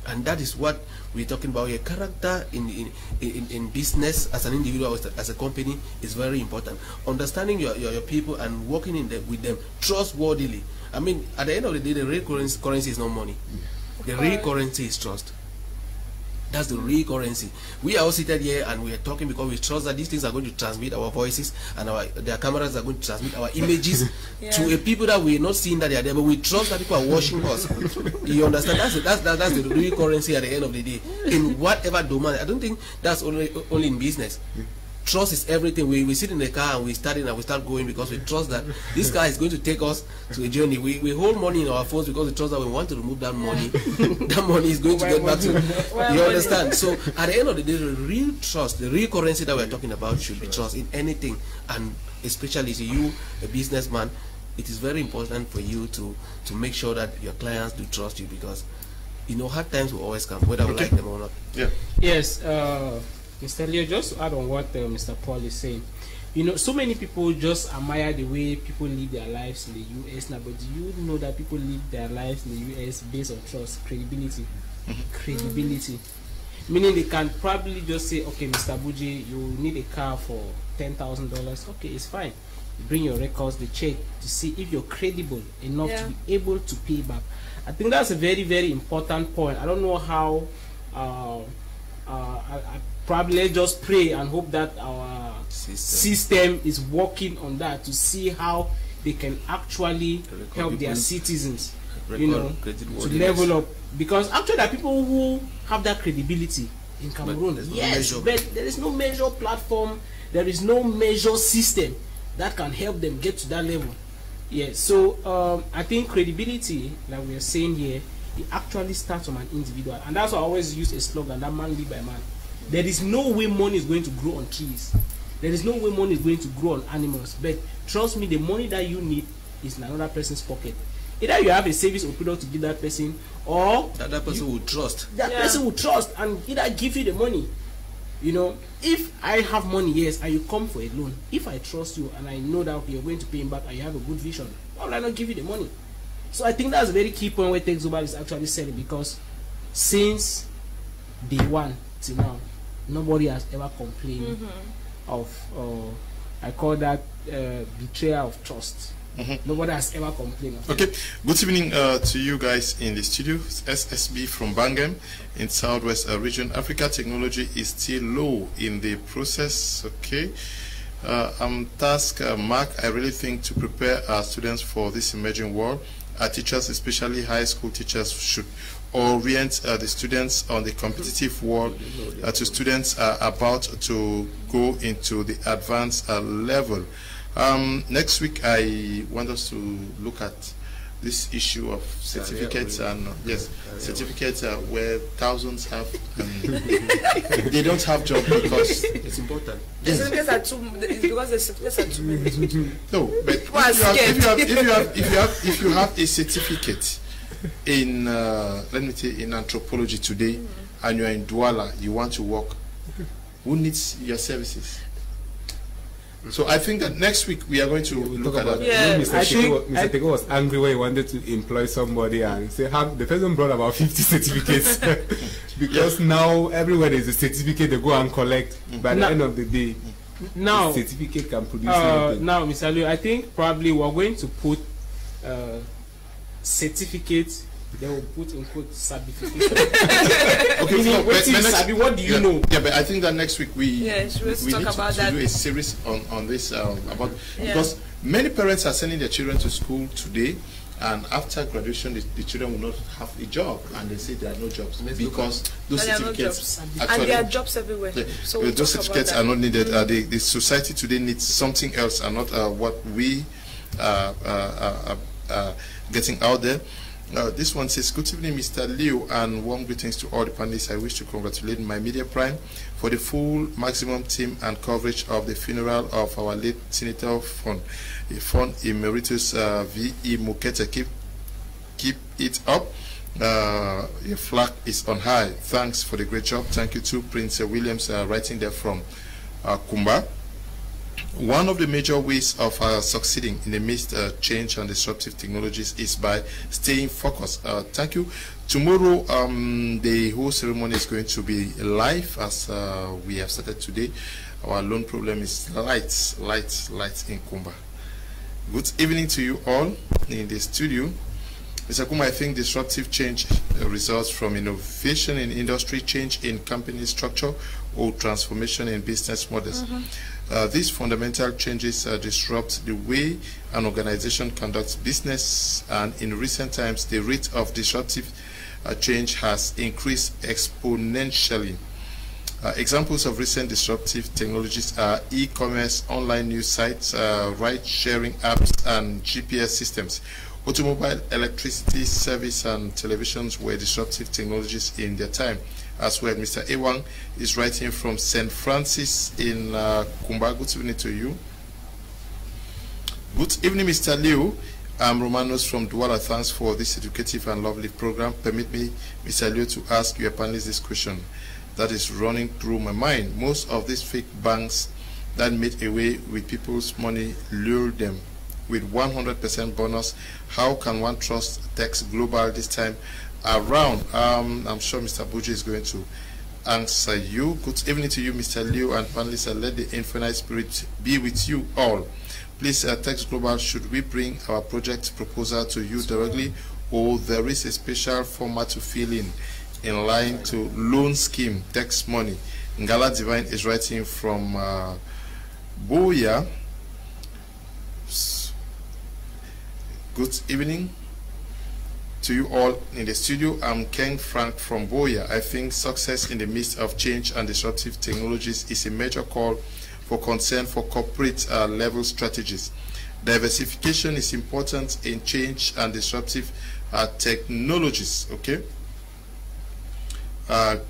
And that is what we're talking about here. Character in business, as an individual, as a company, is very important. Understanding your people and working with them trustworthily. I mean, at the end of the day, the real currency is not money. The real currency is trust. That's the real currency. We are all seated here and we are talking because we trust that these things are going to transmit our voices, and their cameras are going to transmit our images to a people that we're not seeing that they are there, but we trust that people are watching us. You understand? That's the real currency at the end of the day. In whatever domain. I don't think that's only in business. Trust is everything. We sit in the car and we start going because we trust that this car is going to take us to a journey. We hold money in our phones because we trust that we want to remove that money. That money is going to get back to you. Understand? So at the end of the day, the real trust, the real currency that we're talking about should be trust in anything, and especially to you, a businessman. It is very important for you to make sure that your clients do trust you, because you know hard times will always come, whether we like them or not. Yeah. Yes. Mr. Leo, just to add on what Mr. Paul is saying, you know, so many people just admire the way people live their lives in the US now, but do you know that people live their lives in the US based on trust, credibility? Credibility. Meaning they can probably just say, okay, Mr. Buji, you need a car for $10,000. Okay, it's fine. You bring your records, they check to see if you're credible enough to be able to pay back. I think that's a very, very important point. I don't know how probably let's just pray and hope that our system is working on that to see how they can actually help their citizens, you know, to level up. Because actually there are people who have that credibility in Cameroon. Yes, but there is no major platform, there is no major system that can help them get to that level. Yes, so I think credibility, like we are saying here, it actually starts from an individual. And that's why I always use a slogan, that man live by man. There is no way money is going to grow on trees. There is no way money is going to grow on animals. But trust me, the money that you need is in another person's pocket. Either you have a service or product to give that person, or that person will trust. That person will trust and either give you the money. You know, if I have money, yes, and you come for a loan, if I trust you and I know that you're going to pay him back and you have a good vision, why would I not give you the money? So I think that's a very key point where Tech Global is actually selling, because since day one till now, nobody has ever complained of, I call that betrayal of trust. Nobody has ever complained of it. Good evening to you guys in the studio. SSB from Bangam in Southwest region. Africa technology is still low in the process. Task Mark, I really think to prepare our students for this emerging world, our teachers, especially high school teachers, should orient the students on the competitive world to students about to go into the advanced level. Next week I want us to look at this issue of certificates, and certificates where thousands have and they don't have job because it's important. Certificates are because the certificates are too many. No, but if you have a certificate in let me say in anthropology today, and you are in Douala, you want to work, who needs your services? So I think that next week we are going to look at that. Yeah. Mr. Tego was angry when he wanted to employ somebody and say, the person brought about 50 certificates because now everywhere there's a certificate they go and collect. By the end of the day, now the certificate can produce anything. Now, Mr. Leo, I think probably we're going to put certificates They will put in quote certification. Okay, Meaning, what do you know? Yeah, but I think that next week we we need talk about to do a series on this about because many parents are sending their children to school today, and after graduation the children will not have a job, and they say there are no jobs because those certificates and there are jobs everywhere. So those certificates are not needed. The society today needs something else, and not what we getting out there. This one says, good evening, Mr. Liu, and warm greetings to all the panelists. I wish to congratulate my media prime for the full maximum team and coverage of the funeral of our late Senator Fon Emeritus V.E. Mukete. Keep it up. Your flag is on high. Thanks for the great job. Thank you to Prince Williams, writing there from Kumba. One of the major ways of succeeding in the midst of change and disruptive technologies is by staying focused. Thank you. Tomorrow, the whole ceremony is going to be live as we have started today. Our lone problem is lights in Kumba. Good evening to you all in the studio. Mr. Kuma, I think disruptive change results from innovation in industry, change in company structure, or transformation in business models. These fundamental changes disrupt the way an organization conducts business, and in recent times, the rate of disruptive change has increased exponentially. Examples of recent disruptive technologies are e-commerce, online news sites, ride-sharing apps, and GPS systems. Automobile, electricity, service, and televisions were disruptive technologies in their time. As well, Mr. EWANE is writing from St. Francis in Kumba. Good evening to you. Good evening, Mr. Liu. I'm Romanos from Douala. Thanks for this educative and lovely program. Permit me, Mr. Liu, to ask your panelists this question that is running through my mind. Most of these fake banks that made away with people's money lure them with 100% bonus. How can one trust Tex Global this time around? I'm sure Mr. BUJI is going to answer you. Good evening to you, Mr. Liu, and panelists. Let the infinite spirit be with you all. Please, Tex Global, should we bring our project proposal to you directly, or there is a special format to fill in line to loan scheme, Tex Money? Ngala Divine is writing from Boya. Good evening to you all in the studio. I'm Ken Frank from Boya. I think success in the midst of change and disruptive technologies is a major call for concern for corporate level strategies. Diversification is important in change and disruptive technologies. Okay.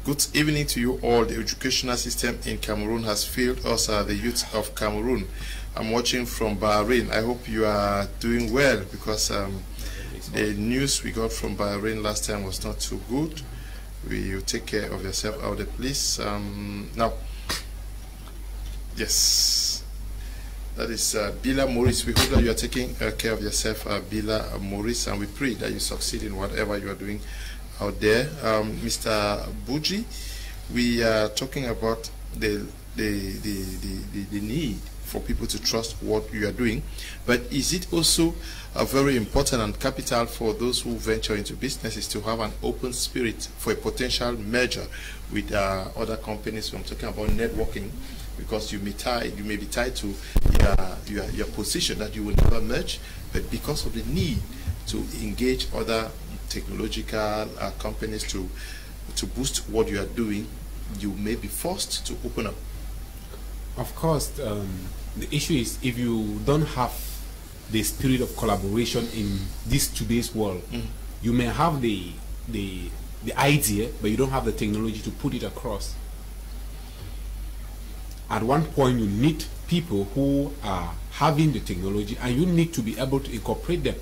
Good evening to you all. The educational system in Cameroon has failed us, the youth of Cameroon. I'm watching from Bahrain. I hope you are doing well, because the news we got from Bahrain last time was not too good. You take care of yourself out there, please. Now, yes, that is Bila Maurice. We hope that you are taking care of yourself, Bila Maurice, and we pray that you succeed in whatever you are doing out there. Mr. BUJI, we are talking about the need for people to trust what you are doing, but is it also very important and capital for those who venture into businesses to have an open spirit for a potential merger with other companies? I'm talking about networking, because you may be tied to your position that you will never merge, but because of the need to engage other technological companies to boost what you are doing, you may be forced to open up. Of course, the issue is, if you don't have the spirit of collaboration in this today's world, you may have the idea, but you don't have the technology to put it across. At one point, you need people who are having the technology, and you need to be able to incorporate them.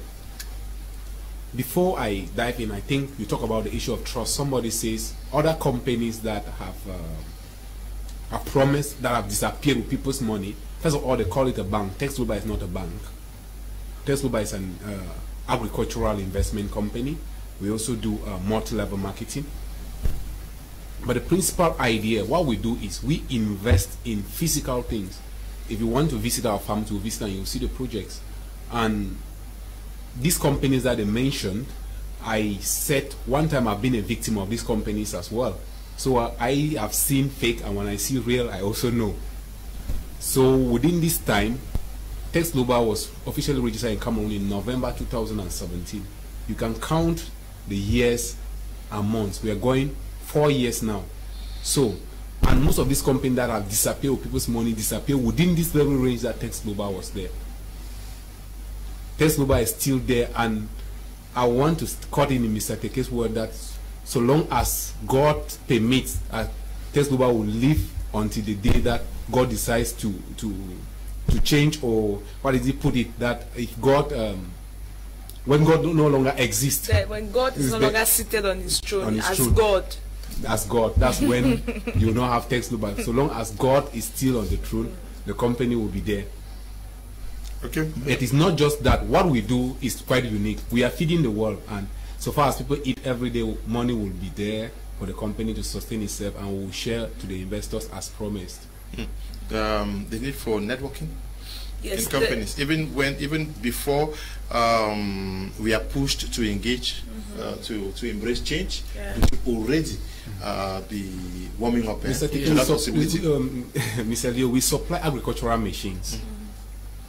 Before I dive in, I think you talk about the issue of trust. Somebody says other companies that have promised, that have disappeared with people's money. First of all, they call it a bank. Tex Global is not a bank. Tex Global is an agricultural investment company. We also do multi-level marketing. But the principal idea, what we do is we invest in physical things. If you want to visit our farm, to visit and you'll see the projects. And these companies that they mentioned, I said one time I've been a victim of these companies as well. So I have seen fake, and when I see real, I also know. So within this time, Text Global was officially registered in Cameroon in November 2017. You can count the years and months. We are going 4 years now. So, and most of these companies that have disappeared, or people's money disappear within this level range that Text Global was there. Text Global is still there, and I want to cut in Mr. Teke's word that so long as God permits, Text Global will live until the day that God decides to change, or what did he put it, that if God, when God no longer exists, when God is no longer seated on his throne as God. As God, that's when you will not have Text Global. So long as God is still on the throne, the company will be there. Okay. It is not just that. What we do is quite unique. We are feeding the world, and so far as people eat every day, money will be there for the company to sustain itself, and we will share to the investors as promised. The need for networking, yes, in companies, even before we are pushed to engage, to embrace change, we should already be warming up. Mr. Leo, we supply agricultural machines.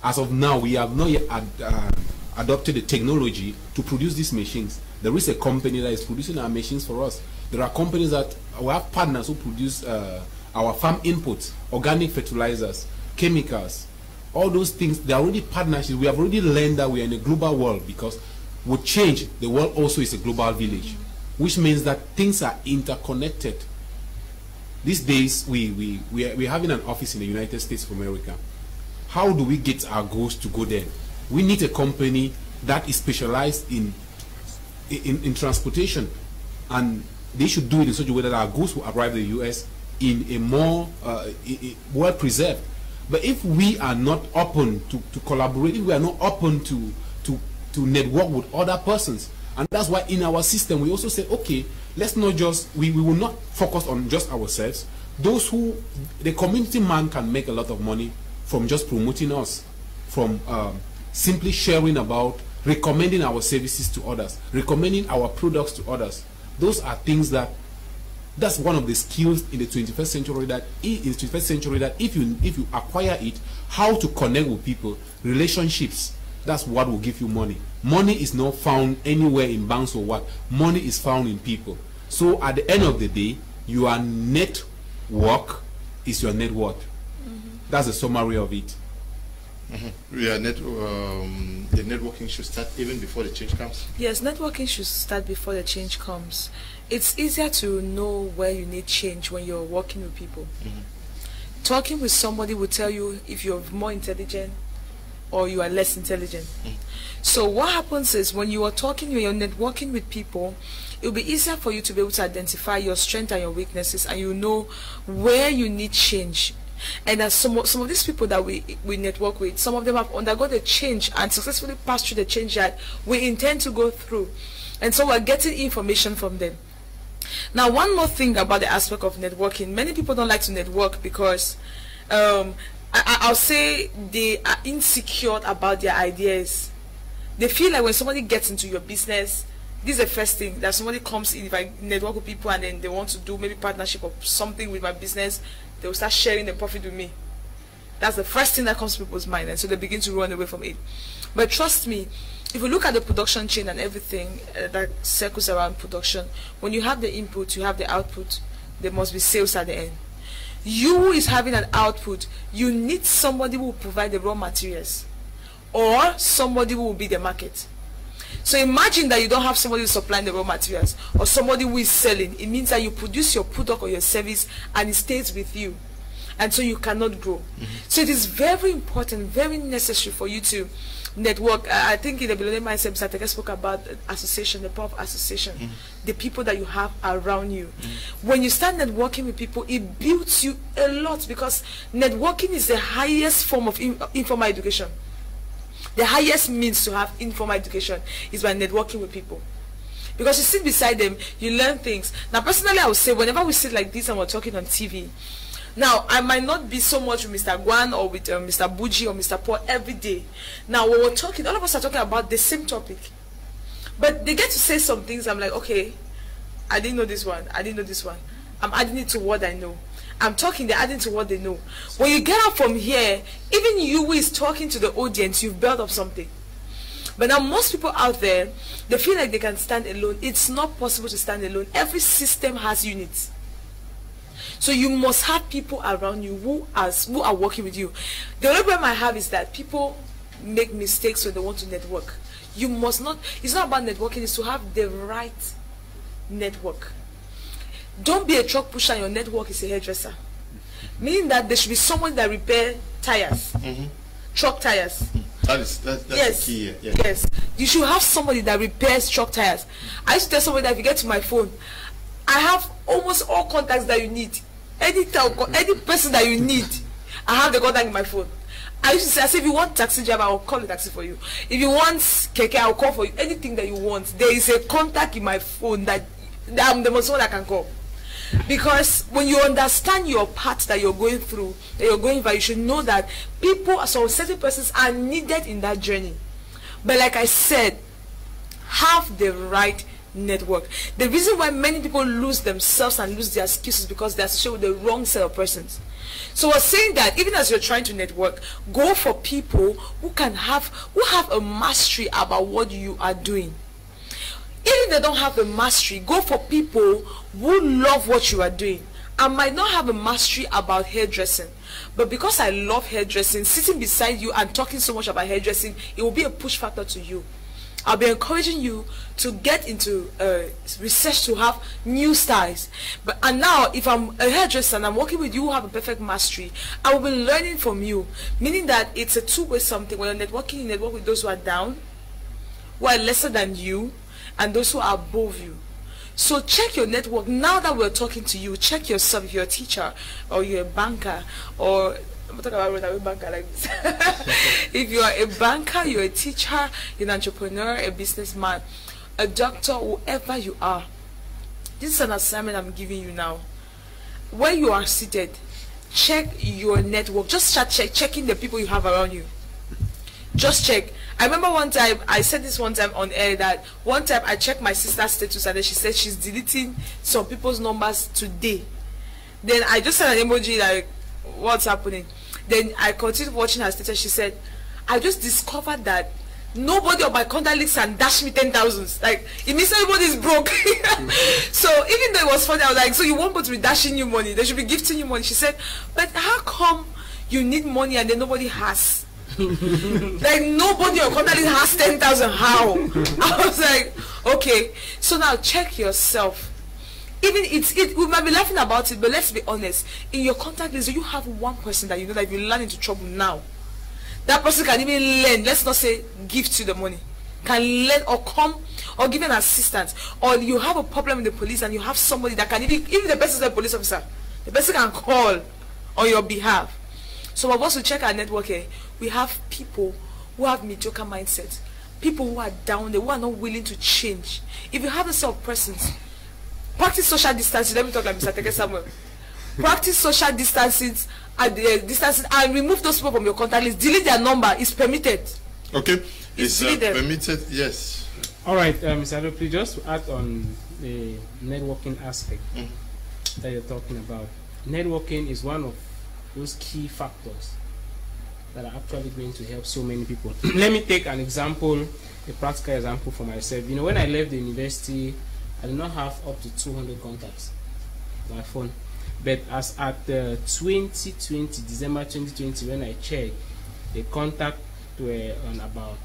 As of now, we have not yet adopted the technology to produce these machines. There is a company that is producing our machines for us. There are companies that we have partners who produce our farm inputs, organic fertilizers, chemicals, all those things. They are already partnerships. We have already learned that we are in a global world, because with change, the world also is a global village, which means that things are interconnected. These days, we're having an office in the United States of America. How do we get our goods to go there? We need a company that is specialized in transportation, and they should do it in such a way that our goods will arrive in the US in a more well preserved. But if we are not open to collaborate, if we are not open to network with other persons, and that's why in our system we also say, okay, let's not just, we will not focus on just ourselves. Those who, the community man can make a lot of money from just promoting us, from simply sharing about, recommending our services to others, recommending our products to others. Those are things that's one of the skills in the 21st century that if you acquire it, how to connect with people, relationships, that's what will give you money. Money is not found anywhere in banks or what. Money is found in people. So at the end of the day, your network is your net worth. That's a summary of it. Yeah, the networking should start even before the change comes. Yes, networking should start before the change comes. It's easier to know where you need change when you're working with people. Talking with somebody will tell you if you're more intelligent or you are less intelligent. So what happens is when you are talking, when you're networking with people, it will be easier for you to be able to identify your strengths and your weaknesses, and you know where you need change. And as some of these people that we network with, some of them have undergone the change and successfully passed through the change that we intend to go through. And so we're getting information from them. Now, one more thing about the aspect of networking. Many people don't like to network because I'll say they are insecure about their ideas. They feel like when somebody gets into your business, this is the first thing, that somebody comes in, if I network with people and then they want to do maybe partnership or something with my business, they will start sharing the profit with me. That's the first thing that comes to people's mind, and so they begin to run away from it. But trust me, if you look at the production chain and everything that circles around production, when you have the input, you have the output, there must be sales at the end. You who is having an output, you need somebody who will provide the raw materials, or somebody who will be the market. So imagine that you don't have somebody who's supplying the raw materials or somebody who is selling. It means that you produce your product or your service and it stays with you, and so you cannot grow. So it is very important, very necessary for you to network. I think in the billionaire mindset, Mr. Teke spoke about association, the power of association, the people that you have around you. When you start networking with people, it builds you a lot, because networking is the highest form of informal education. The highest means to have informal education is by networking with people. Because you sit beside them, you learn things. Now, personally, I would say, whenever we sit like this and we're talking on TV, now, I might not be so much with Mr. GWAN or with Mr. BUJI or Mr. Paul every day. Now, when we're talking, all of us are talking about the same topic. But they get to say some things. I'm like, okay, I didn't know this one. I didn't know this one. I'm adding it to what I know. I'm talking, they're adding to what they know. When you get up from here, even you who is talking to the audience, you've built up something. But now most people out there, they feel like they can stand alone. It's not possible to stand alone. Every system has units. So you must have people around you who are working with you. The only problem I have is that people make mistakes when they want to network. You must not, it's not about networking, it's to have the right network. Don't be a truck pusher and your network is a hairdresser. Meaning that there should be someone that repair tires, truck tires. That's Yes. the key here. Yeah. Yes. You should have somebody that repairs truck tires. I used to tell somebody that if you get to my phone, I have almost all contacts that you need. Any person that you need, I have the contact in my phone. I used to say, I say, if you want taxi driver, I'll call a taxi for you. If you want keke, I'll call for you. Anything that you want, there is a contact in my phone that I'm the most one that can call. Because when you understand your path that you're going through, that you're going by, you should know that people, so certain persons are needed in that journey. But like I said, have the right network. The reason why many people lose themselves and lose their skills is because they're associated with the wrong set of persons. So we're saying that even as you're trying to network, go for people who have a mastery about what you are doing. Even if they don't have a mastery, go for people who love what you are doing. I might not have a mastery about hairdressing, but because I love hairdressing, sitting beside you and talking so much about hairdressing, it will be a push factor to you. I'll be encouraging you to get into research to have new styles. And now, if I'm a hairdresser and I'm working with you who have a perfect mastery, I will be learning from you. Meaning that it's a two-way something. When you're networking, you network with those who are down, who are lesser than you, and those who are above you. So check your network. Now that we're talking to you, check yourself. If you're a teacher or you're a banker, or I'm talking about a banker like this. If you are a banker, you're a teacher, you're an entrepreneur, a businessman, a doctor, whoever you are, this is an assignment I'm giving you now. Where you are seated, check your network. Just start checking the people you have around you. Just check. I remember one time, I said this one time on air, that one time I checked my sister's status and then she said she's deleting some people's numbers today. Then I just sent an emoji like, what's happening? Then I continued watching her status. She said, I just discovered that nobody on my contact list can dash me 10,000. Like, it means everybody's broke. So even though it was funny, I was like, so you want people to be dashing you money? They should be gifting you money. She said, but how come you need money and then nobody has? Like, nobody on contact list has 10,000. How? I was like, okay. So now check yourself. Even we might be laughing about it, but let's be honest. In your contact list, you have one person that you know that if you land into trouble now, that person can even lend, let's not say give you the money, can lend or come or give an assistance. Or you have a problem with the police and you have somebody that can, even the person is a police officer, the person can call on your behalf. So we're supposed to check our network here. We have people who have mediocre mindset, people who are down there, who are not willing to change. If you have the sort of persons, practice social distancing. Let me talk like Mr. Teke Samuel. Practice social distancing and remove those people from your contact list. Delete their number. It's permitted. Okay. It's permitted. Yes. All right, Mr. Ado, please just add on the networking aspect that you're talking about. Networking is one of those key factors that are actually going to help so many people. Let me take an example, a practical example for myself. You know, when I left the university, I did not have up to 200 contacts on my phone. But as at 2020, December 2020, when I checked, the contact were on about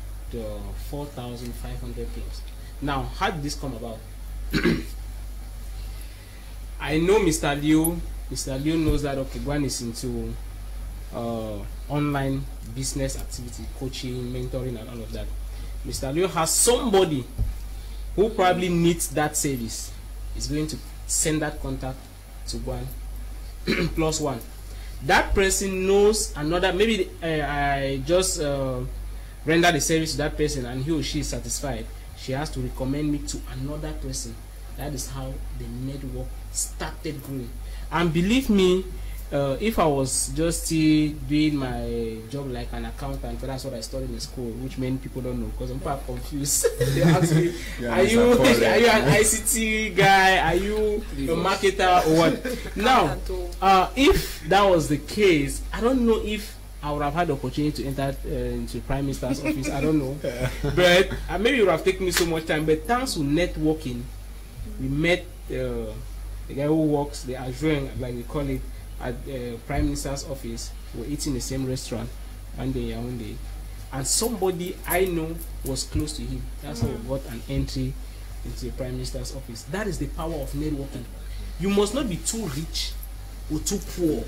4,500 things. Now, how did this come about? I know Mr. Liu. Mr. Liu knows that, okay, GWAN is into online business activity, coaching, mentoring, and all of that. Mr. Liu has somebody who probably needs that service. Is going to send that contact to GWAN plus one. That person knows another, maybe I just render the service to that person and he or she is satisfied. She has to recommend me to another person. That is how the network started growing. And believe me, if I was just still doing my job like an accountant, that's what I studied in school, which many people don't know because I'm quite confused. They ask me, are you an ICT guy? Are you a marketer or what? Now, if that was the case, I don't know if I would have had the opportunity to enter into the Prime Minister's office. I don't know. But maybe it would have taken me so much time. But thanks to networking, we met the guy who works, the Azure, like we call it, at the Prime Minister's office. We were eating in the same restaurant one day, and somebody I know was close to him. That's how we got an entry into the Prime Minister's office. That is the power of networking. You must not be too rich or too poor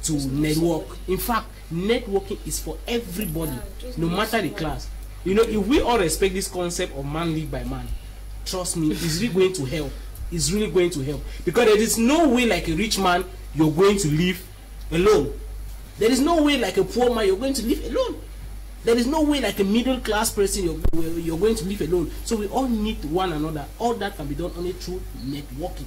to network. In fact, networking is for everybody, no matter the class. You know, if we all respect this concept of man live by man, trust me, it's really going to help. It's really going to help, because there is no way like a rich man you're going to live alone. There is no way like a poor man you're going to live alone. There is no way like a middle class person you're going to live alone. So we all need one another. All that can be done only through networking.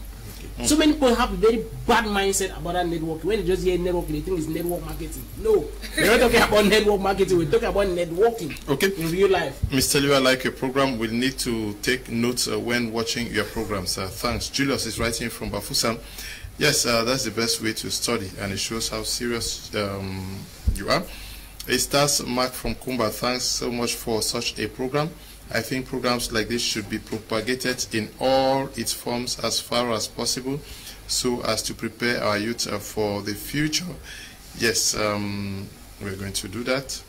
Okay. So many people have a very bad mindset about that networking. When they just hear networking, they think it's network marketing. No, we're not talking about network marketing. We're talking about networking. Okay. In real life. Mr. Liu, I like your program. We'll need to take notes when watching your programs. Thanks. Julius is writing from Bafusam. Yes, that's the best way to study, and it shows how serious you are. A stars Mark from Kumba, thanks so much for such a program. I think programs like this should be propagated in all its forms as far as possible, so as to prepare our youth for the future. Yes, we're going to do that.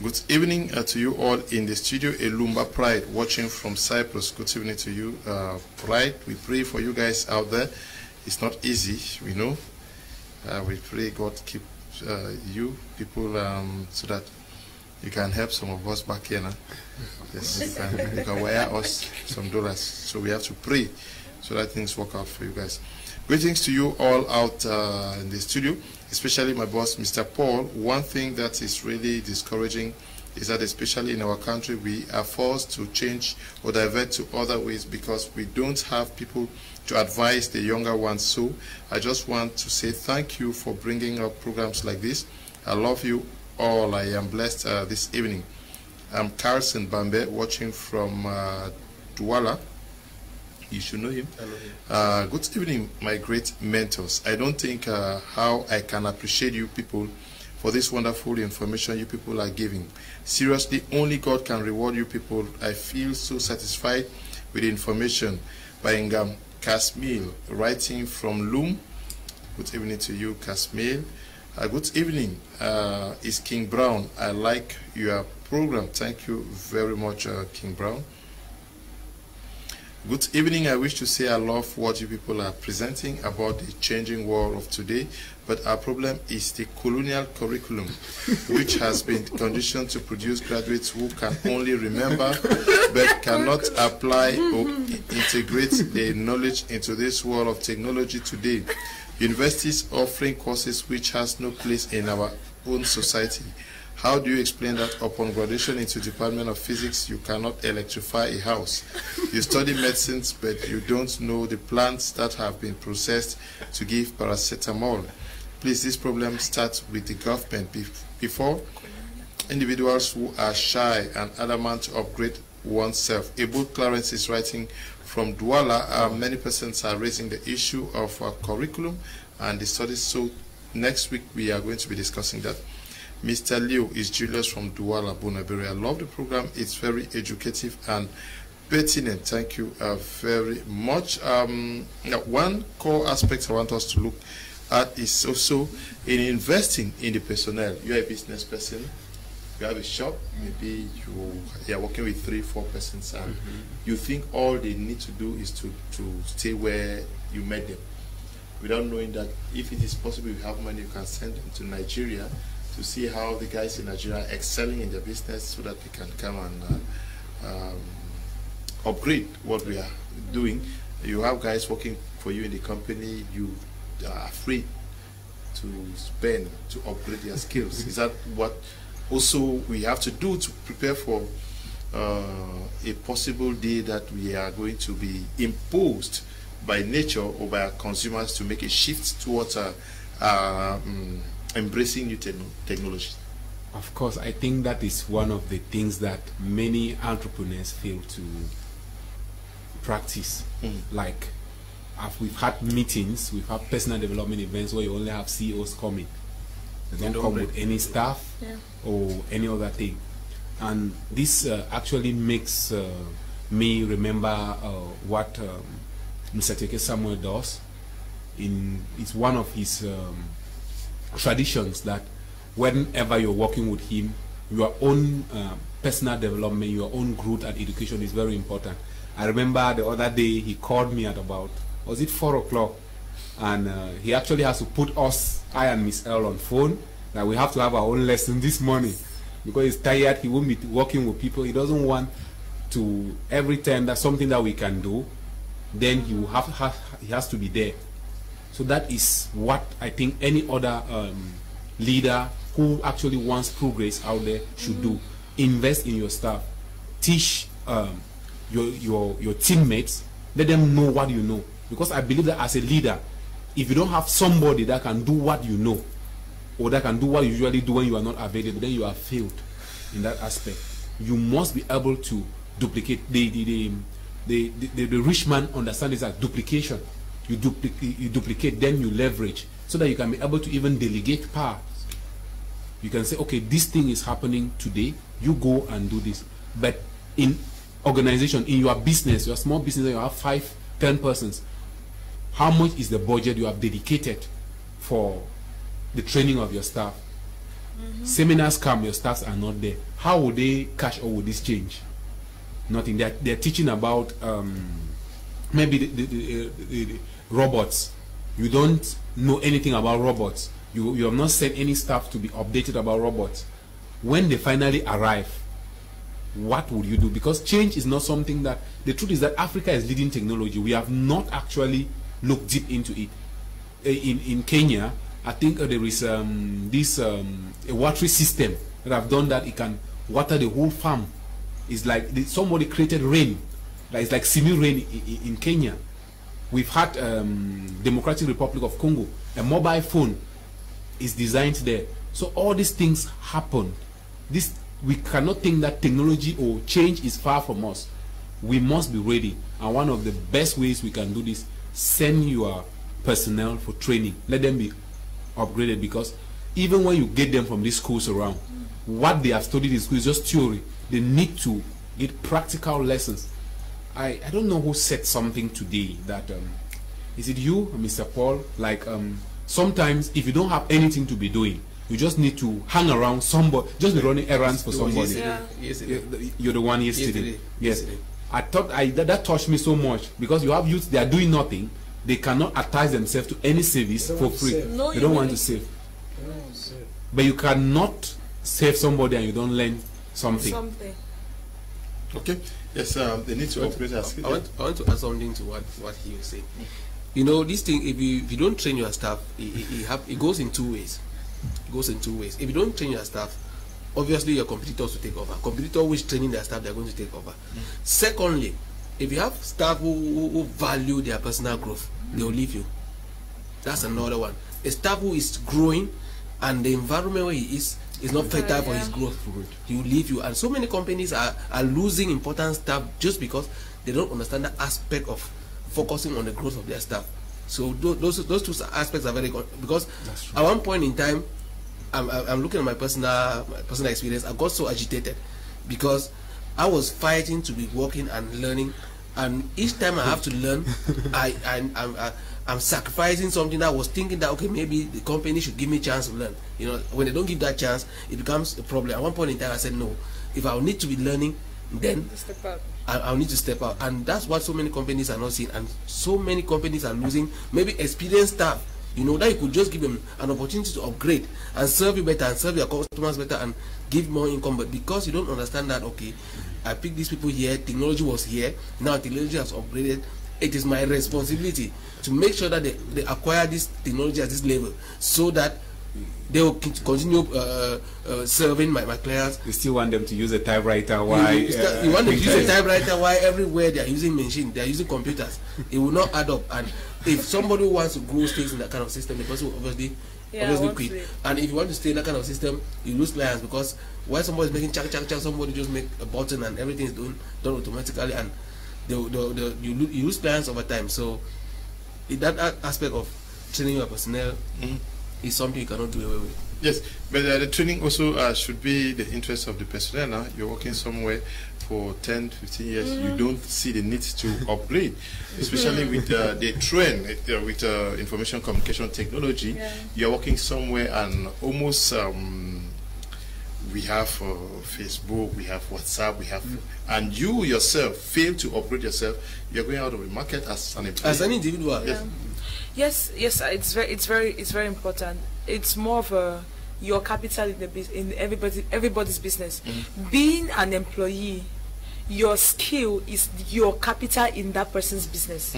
Good evening to you all in the studio. Elumba Pride watching from Cyprus. Good evening to you, Pride. We pray for you guys out there. It's not easy, we know. We pray God keep you people so that you can help some of us back here now. Yes, you can wire us some dollars. So we have to pray so that things work out for you guys. Greetings to you all out in the studio, especially my boss, Mr. Paul. One thing that is really discouraging is that especially in our country, we are forced to change or divert to other ways because we don't have people to advise the younger ones. So I just want to say thank you for bringing up programs like this. I love you all. I am blessed this evening. I'm Carson Bambe watching from Douala. You should know him. Good evening, my great mentors. I don't think how I can appreciate you people for this wonderful information you people are giving. Seriously, only God can reward you people. I feel so satisfied with the information. By Kasmil, writing from Loom. Good evening to you, Kasmil. Good evening, is King Brown. I like your program. Thank you very much, King Brown. Good evening. I wish to say I love what you people are presenting about the changing world of today, but our problem is the colonial curriculum, which has been conditioned to produce graduates who can only remember but cannot apply or integrate their knowledge into this world of technology today. Universities offering courses which has no place in our own society. How do you explain that upon graduation into Department of Physics, you cannot electrify a house? You study medicines, but you don't know the plants that have been processed to give paracetamol. Please, this problem starts with the government before individuals who are shy and adamant to upgrade oneself. Able Clarence is writing from Douala. Many persons are raising the issue of curriculum and the studies. So next week we are going to be discussing that. Mr. Liu is Julius from Douala, Bonabere. I love the program. It's very educative and pertinent. Thank you very much. Now, one core aspect I want us to look at is also in investing in the personnel. You're a business person. You have a shop. Maybe you are working with 3-4 persons, and you think all they need to do is to stay where you met them, without knowing that if it is possible you have money, you can send them to Nigeria to see how the guys in Nigeria are excelling in their business, so that they can come and upgrade what we are doing. You have guys working for you in the company, you are free to spend to upgrade their skills. Is that what also we have to do to prepare for a possible day that we are going to be imposed by nature or by our consumers to make a shift towards embracing new technology? Of course, I think that is one of the things that many entrepreneurs fail to practice. Like, we've had meetings, we've had personal development events where you only have CEOs coming. They don't come with any staff or any other thing. And this actually makes me remember what Mr. Teke Samuel does. It's one of his traditions that whenever you're working with him, your own personal development, your own growth and education is very important. I remember the other day he called me at about, was it 4 o'clock? And he actually has to put us, I and Miss L, on phone, that we have to have our own lesson this morning. Because he's tired, he won't be working with people. He doesn't want to, every time that's something that we can do, then he has to be there. So that is what I think any other leader who actually wants progress out there should do. Invest in your staff. Teach your teammates. Let them know what you know. Because I believe that as a leader, if you don't have somebody that can do what you know, or that can do what you usually do when you are not available, then you have failed in that aspect. You must be able to duplicate. The rich man understands that duplication. You duplicate, then you leverage, so that you can be able to even delegate power. You can say, okay, this thing is happening today, you go and do this. But in organization, in your business, your small business, you have 5, 10 persons. How much is the budget you have dedicated for the training of your staff? Seminars come, your staffs are not there. How will they catch up with this change? Nothing. They're teaching about maybe the robots. You don't know anything about robots. You have not sent any staff to be updated about robots. When they finally arrive, what would you do? Because change is not something that, the truth is that Africa is leading technology. We have not actually looked deep into it. In Kenya, I think there is this a watery system that have done that. It can water the whole farm. It's like somebody created rain. It's like semi-rain in Kenya. We've had Democratic Republic of Congo. A mobile phone is designed there. So all these things happen. We cannot think that technology or change is far from us. We must be ready. And one of the best ways we can do this, send your personnel for training. Let them be upgraded, because even when you get them from these schools around, what they have studied in school is just theory. They need to get practical lessons. I don't know who said something today that, is it you, Mr. Paul? Like, sometimes if you don't have anything to be doing, you just need to hang around somebody, just be running errands for somebody. Yesterday. You're the one yesterday. Yes. Yesterday. I thought that touched me so much, because you have youth, they are doing nothing. They cannot attach themselves to any service for free. No, they don't want to save. But you cannot save somebody and you don't learn something. Okay. Yes, they need to upgrade us. I want to add something to what he was saying. You know, this thing, if you don't train your staff, it goes in 2 ways. It goes in 2 ways. If you don't train your staff, obviously your competitors will take over. Competitor who is training their staff, they're going to take over. Secondly, if you have staff who value their personal growth, they will leave you. That's another one. A staff who is growing and the environment where he is not fertile for his growth, he will leave you. And so many companies are losing important staff just because they don't understand the aspect of focusing on the growth of their staff. So those two aspects are very good, because at one point in time, I'm looking at my personal experience. I got so agitated because I was fighting to be working and learning, and each time I have to learn, I'm sacrificing something that I was thinking that, okay, maybe the company should give me a chance to learn. You know, when they don't give that chance, it becomes a problem. At one point in time, I said, no, if I need to be learning, then I'll need to step out. And that's what so many companies are not seeing, and so many companies are losing maybe experienced staff, you know, that you could just give them an opportunity to upgrade and serve you better and serve your customers better and give more income. But because you don't understand that, okay, I picked these people here, technology was here, now technology has upgraded, it is my responsibility to make sure that they acquire this technology at this level, so that they will continue serving my clients. You still want them to use a typewriter? Why? You want them to use a typewriter? Why everywhere they are using machine, they are using computers? It will not add up. And if somebody wants to grow stays in that kind of system, the person will obviously quit. And if you want to stay in that kind of system, you lose clients, because while somebody is making check, somebody just make a button and everything is done automatically, and you lose clients over time. So that aspect of training your personnel is something you cannot do away with. Yes, but the training also should be the interest of the personnel. Now you're working somewhere for 10, 15 years, you don't see the need to upgrade, especially with the trend with information communication technology. You're working somewhere and almost we have Facebook, we have WhatsApp, we have, and you yourself fail to upgrade yourself, you're going out of the market as an employee. As an individual. Yes, it's very important. It's more of your capital in everybody's business. Being an employee, your skill is your capital in that person's business.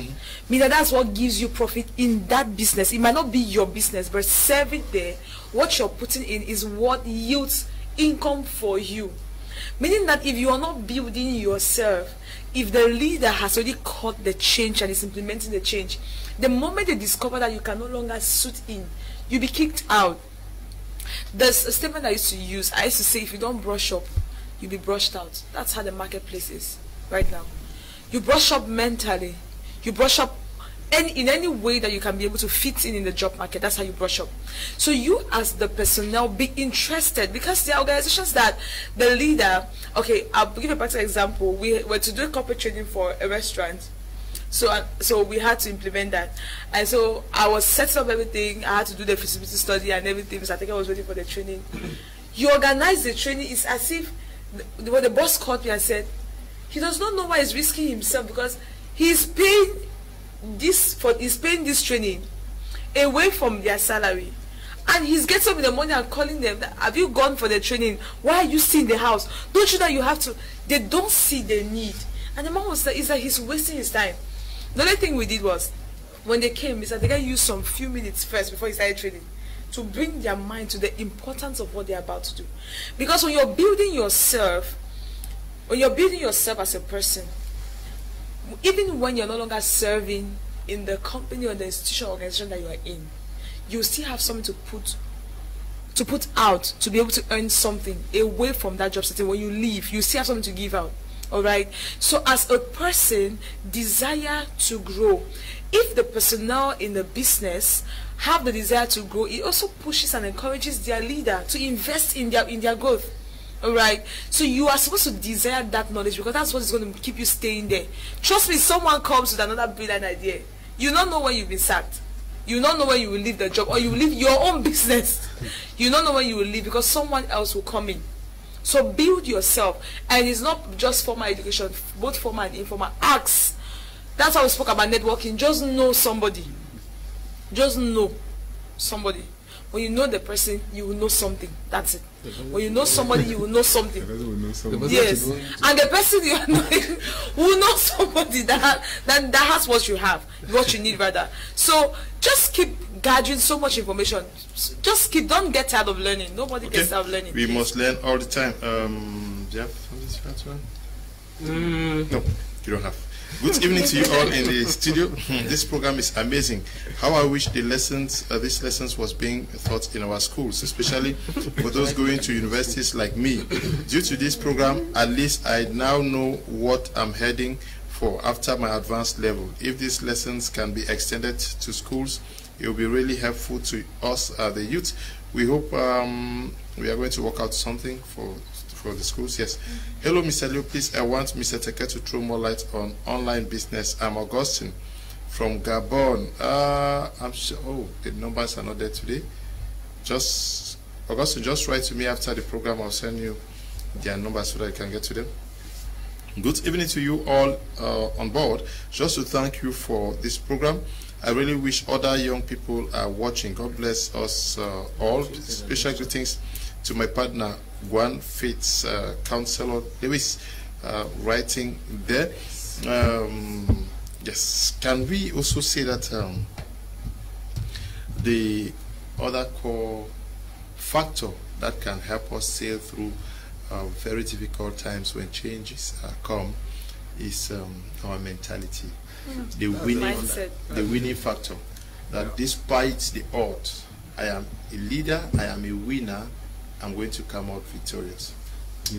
Meaning that's what gives you profit in that business. It might not be your business, but serving there, what you're putting in is what yields income for you. Meaning that if you are not building yourself, if the leader has already caught the change and is implementing the change, the moment they discover that you can no longer suit in, you'll be kicked out. There's a statement I used to use. I used to say, if you don't brush up, you'll be brushed out. That's how the marketplace is right now. You brush up mentally. You brush up in any way that you can be able to fit in the job market. That's how you brush up. So you as the personnel be interested, because there are organizations that the leader, okay, I'll give a practical example. We were to do corporate training for a restaurant. So we had to implement that, and so I was setting up everything. I had to do the feasibility study and everything, so I think I was ready for the training. You organize the training, it's as if when the boss called me and said he does not know why he's risking himself, because he's paying this training away from their salary, and he's getting up in the morning and calling them, have you gone for the training? Why are you still in the house? Don't you know you have to? They don't see the need. And the man was like, he's wasting his time. The only thing we did was, when they came, is that they got to use some few minutes first before he started training to bring their mind to the importance of what they're about to do. Because when you're building yourself as a person, even when you're no longer serving in the company or the institution or organization that you are in, you still have something to put out to be able to earn something away from that job setting. When you leave, you still have something to give out. All right. So as a person, desire to grow. If the personnel in the business have the desire to grow, it also pushes and encourages their leader to invest in their growth. All right. So you are supposed to desire that knowledge, because that's what is going to keep you staying there. Trust me, someone comes with another brilliant idea, you don't know when you've been sacked. You don't know when you will leave the job, or you will leave your own business. You don't know when you will leave, because someone else will come in. So build yourself, and it's not just formal education, both formal and informal. Ask. That's how we spoke about networking. Just know somebody. Just know somebody. When you know the person, you will know something. That's it. When you know somebody, you will know something. Yes, and the person you are knowing will know somebody that has what you have, what you need rather. So just keep gathering so much information. Just don't get tired of learning. Nobody gets tired of learning. We must learn all the time. Do you have this first one? No, you don't have. Good evening to you all in the studio. This program is amazing. How I wish these lessons was being taught in our schools, especially for those going to universities like me. Due to this program, at least I now know what I'm heading for after my advanced level. If these lessons can be extended to schools, it will be really helpful to us, the youth. We hope we are going to work out something for the schools. Yes. Hello, Mr. Liu. Please, I want Mr. Teke to throw more light on online business. I'm Augustine from Gabon. I'm sure. Oh, the numbers are not there today. Augustine, just write to me after the program. I'll send you their numbers so that you can get to them. Good evening to you all on board. Just to thank you for this program. I really wish other young people are watching. God bless us all. Special greetings to my partner, GWAN Faith's Counselor Lewis, writing there. Yes, can we also say that the other core factor that can help us sail through very difficult times when changes come is our mentality, the winning factor. That despite the odds, I am a leader, I am a winner, I'm going to come out victorious.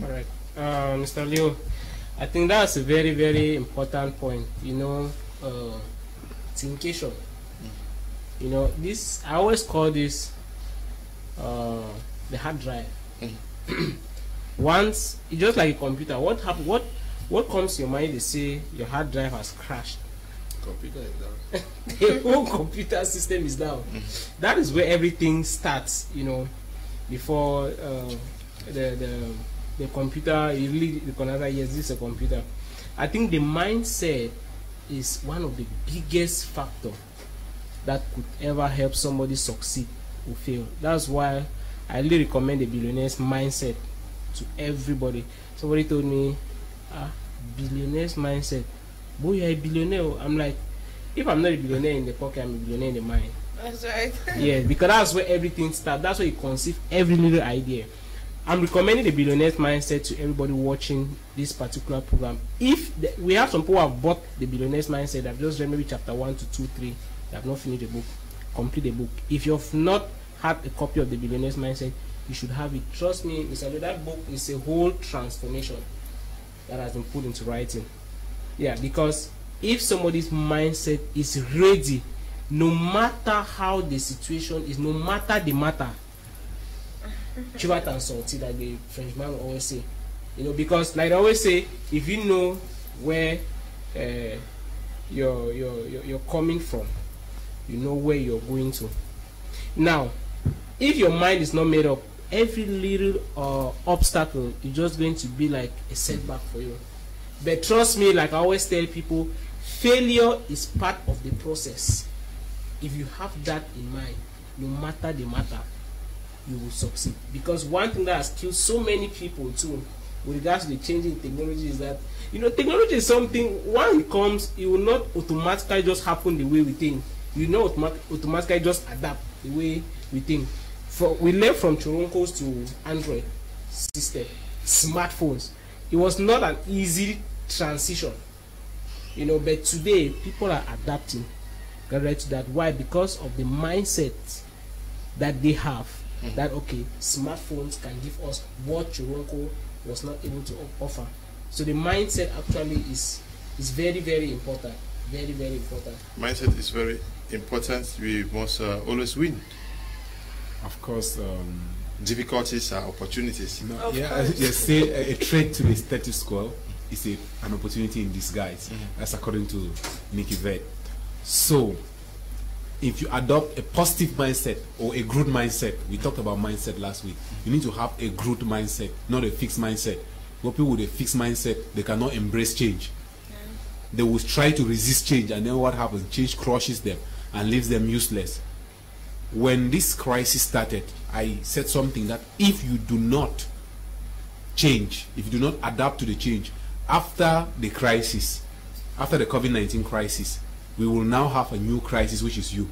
All right, Mr. Leo, I think that's a very, very important point. You know, thinkation. You know, this, I always call this the hard drive. Once, it's just like a computer. What comes to your mind? They say your hard drive has crashed. Computer is down. The whole computer system is down. That is where everything starts. You know, before the computer, you really recognize, yes, this is a computer. I think the mindset is one of the biggest factors that could ever help somebody succeed or fail. That's why I really recommend the billionaire's mindset to everybody. Somebody told me, billionaire's mindset. Boy, you're a billionaire. I'm like, if I'm not a billionaire in the pocket, I'm a billionaire in the mind. That's right. Yeah, because that's where everything starts. That's where you conceive every little idea. I'm recommending the billionaire's mindset to everybody watching this particular program. If we have some people who have bought the billionaire's mindset, I've just read maybe chapter 1 to 2, 3, they have not finished the book, complete the book. If you've not had a copy of the billionaire's mindset, you should have it. Trust me, Mr. Leo, that book is a whole transformation that has been put into writing. Yeah, because if somebody's mindset is ready, no matter how the situation is, no matter the matter, chivat and salty, like the Frenchman will always say, you know, because like I always say, if you know where you're coming from, you know where you're going to. Now, if your mind is not made up, every little obstacle is just going to be like a setback for you. But trust me, like I always tell people, failure is part of the process. If you have that in mind, no matter the matter, you will succeed. Because one thing that has killed so many people too, with regards to the changing technology, is that, you know, technology is something, when it comes, it will not automatically just happen the way we think. You know, automatically just adapt the way we think. We left from Choronkos to Android system, smartphones. It was not an easy transition, you know, but today people are adapting to that. Why? Because of the mindset that they have, that okay, smartphones can give us what Choronko was not able to offer. So the mindset actually is very, very important. Very, very important. Mindset is very important. We must always win. Of course, difficulties are opportunities. No, yeah, you say a threat to the status quo is an opportunity in disguise. That's according to Nicky Vet. So, if you adopt a positive mindset or a growth mindset, we talked about mindset last week. You need to have a growth mindset, not a fixed mindset. What people with a fixed mindset, they cannot embrace change. They will try to resist change, and then what happens? Change crushes them and leaves them useless. When this crisis started, I said something that if you do not change, if you do not adapt to the change, after the crisis, after the COVID-19 crisis, we will now have a new crisis, which is you.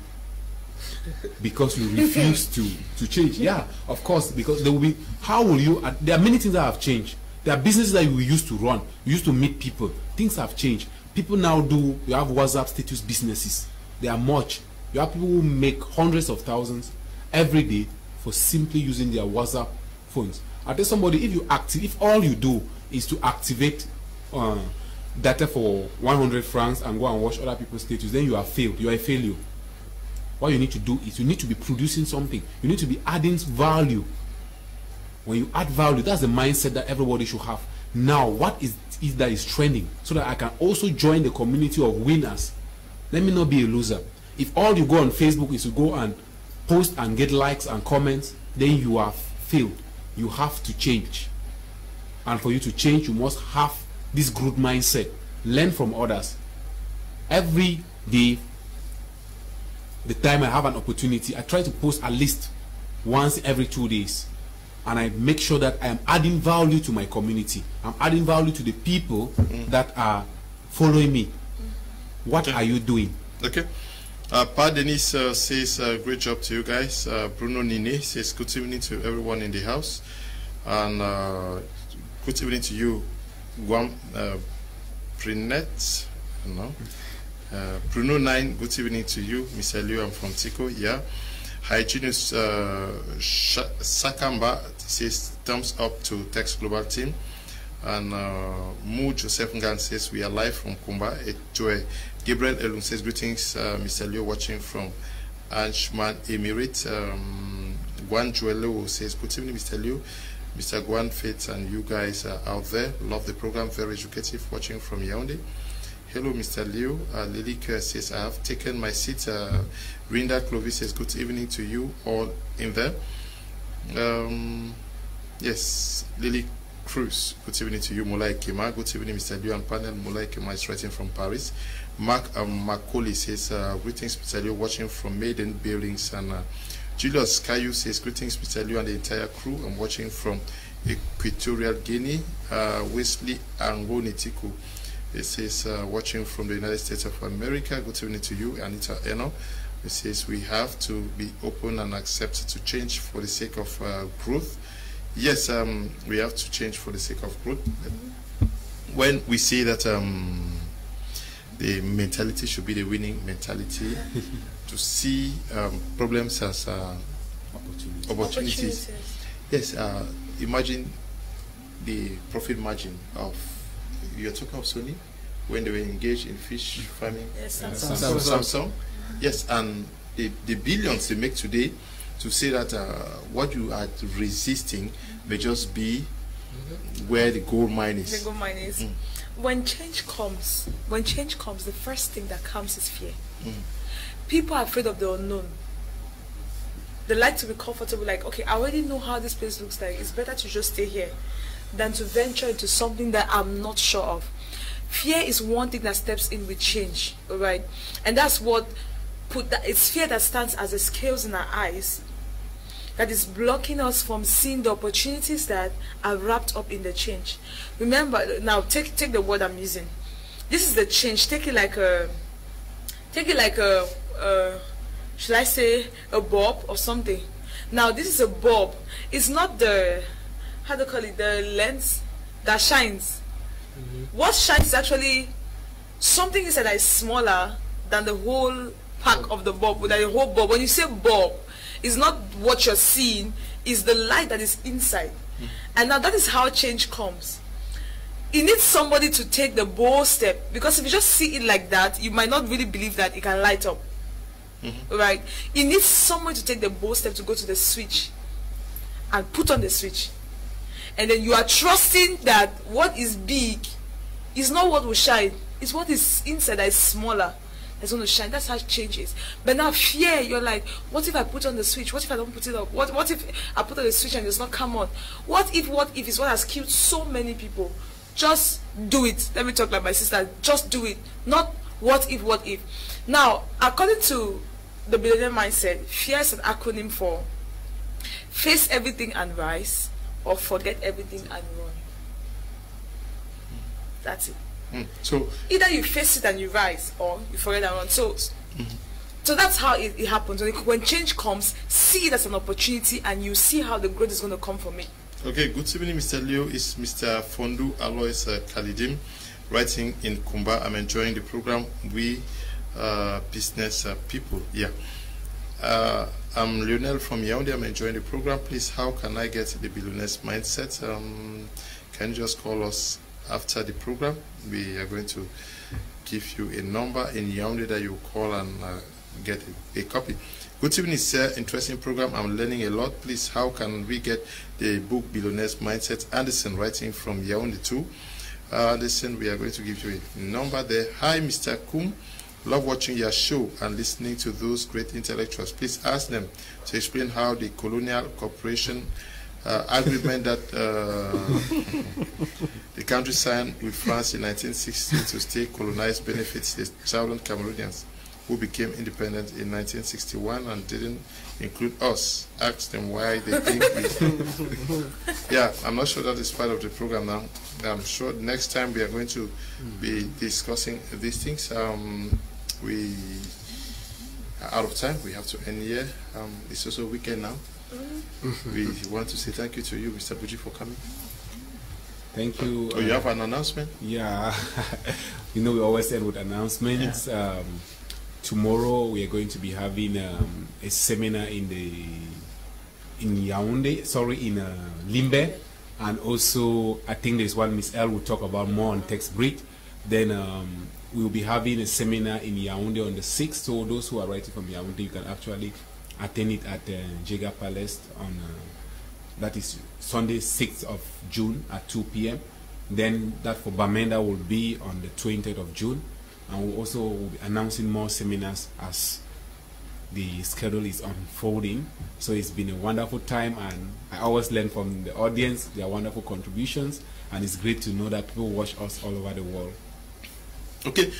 Because you refuse to change. Yeah, of course, because there will be, how will you, there are many things that have changed. There are businesses that you used to run, you used to meet people. Things have changed. People now do, you have WhatsApp status businesses. They are much. You have people who make hundreds of thousands every day for simply using their WhatsApp phones. I tell somebody, if all you do is to activate data for 100 francs and go and watch other people's status, then you have failed. You are a failure. What you need to do is you need to be producing something. You need to be adding value. When you add value, that's the mindset that everybody should have. Now, what is that is trending, so that I can also join the community of winners? Let me not be a loser. If all you go on Facebook is to go and post and get likes and comments, then you have failed. You have to change. And for you to change, you must have this growth mindset. Learn from others. Every day, the time I have an opportunity, I try to post at least once every 2 days. And I make sure that I am adding value to my community. I'm adding value to the people that are following me. What are you doing? Okay. Pa Denise says, great job to you guys. Bruno Nine says, good evening to everyone in the house. And good evening to you, GWAN Prinet. No. Bruno 9, good evening to you. Mr. Liu, I'm from Tico. Yeah. Hygienist Sakamba says, thumbs up to Tex Global team. And Mu Joseph Ngan says, we are live from Kumba. Joy Gabriel Elun says, greetings, Mr. Liu, watching from Anshman Emirate. GWAN Joelo says, good evening, Mr. Liu. Mr. GWAN Faith and you guys are out there. Love the program, very educative, watching from Yaoundé. Hello, Mr. Liu. Lily Kerr says, I have taken my seat. Rinda Clovis says, good evening to you all in there. Yes, Lily Cruz, good evening to you. Mulai Kema, good evening, Mr. Liu and panel. Mulai Kema is writing from Paris. Mark Macaulay says, greetings, Mr. Liu, watching from Maiden Buildings. And Julius Kayu says, greetings, Mr. Liu and the entire crew. I'm watching from Equatorial Guinea. Wesley Angonitiku, it says, watching from the United States of America. Good evening to you, Anita Eno. It says, we have to be open and accept to change for the sake of growth. Yes, we have to change for the sake of growth. When we say that the mentality should be the winning mentality, to see problems as opportunities. Yes, imagine the profit margin of, you're talking of Sony, when they were engaged in fish farming. Yes, Samsung. Yes, and the billions they make today, to say that what you are resisting may just be where the gold mine is. The gold mine is. When change comes, the first thing that comes is fear. People are afraid of the unknown. They like to be comfortable, like, okay, I already know how this place looks like. It's better to just stay here than to venture into something that I'm not sure of. Fear is one thing that steps in with change, all right? And that's what it's fear that stands as the scales in our eyes that is blocking us from seeing the opportunities that are wrapped up in the change. Remember, now take the word I'm using. This is the change. Take it like a should I say a bulb or something? Now this is a bulb. It's not the, how do you call it, the lens that shines. What shines is actually something inside that is smaller than the whole pack of the bulb, than the whole bulb. When you say bulb, it's not what you're seeing, it's the light that is inside. And now that is how change comes. It needs somebody to take the bold step, because if you just see it like that, you might not really believe that it can light up. Right? It needs someone to take the bold step to go to the switch and put on the switch. And then you are trusting that what is big is not what will shine. It's what is inside that is smaller that's going to shine. That's how change is. But now fear, you're like, what if I put on the switch? What if I don't put it up? What if I put on the switch and it's not come on? What if is what has killed so many people? Just do it. Let me talk like my sister. Just do it. Not what if. Now, according to the billionaire mindset, fear is an acronym for face everything and rise, or forget everything and run. That's it. So either you face it and you rise, or you forget and run. So that's how it happens. When change comes, see it as an opportunity, and you see how the growth is going to come from it. Okay, good evening, Mr. Leo. It's Mr. Fondu Alois Khalidim, writing in Kumba. I'm enjoying the program. We business people. Yeah. I'm Lionel from Yaoundé. I'm enjoying the program. Please, how can I get the billionaire's mindset? Can you just call us after the program? We are going to give you a number in Yaoundé that you call and get a copy. Good evening, sir. Interesting program. I'm learning a lot. Please, how can we get the book Billionaire's Mindset? Anderson, writing from Yaoundé too. Anderson, we are going to give you a number there. Hi, Mr. Kum. Love watching your show and listening to those great intellectuals. Please ask them to explain how the colonial cooperation agreement that the country signed with France in 1960 to stay colonized benefits the southern Cameroonians who became independent in 1961 and didn't include us. Ask them why they think we... Yeah, I'm not sure that is part of the program now. I'm sure next time we are going to be discussing these things. We out of time. We have to end here. It's also weekend now. We want to say thank you to you, Mr. BUJI, for coming. Thank you. Oh, you have an announcement? Yeah. You know, we always end with announcements. Yeah. Tomorrow we are going to be having a seminar in Yaoundé, in Limbe, and also I think there's one Miss L will talk about more on text breed. Then we will be having a seminar in Yaoundé on the 6th. So those who are writing from Yaoundé, you can actually attend it at Jega Palace on that is Sunday 6th of June at 2 p.m. Then that for Bamenda will be on the 20th of June. And we'll also be announcing more seminars as the schedule is unfolding. So it's been a wonderful time, and I always learn from the audience, their wonderful contributions, and it's great to know that people watch us all over the world. Okay,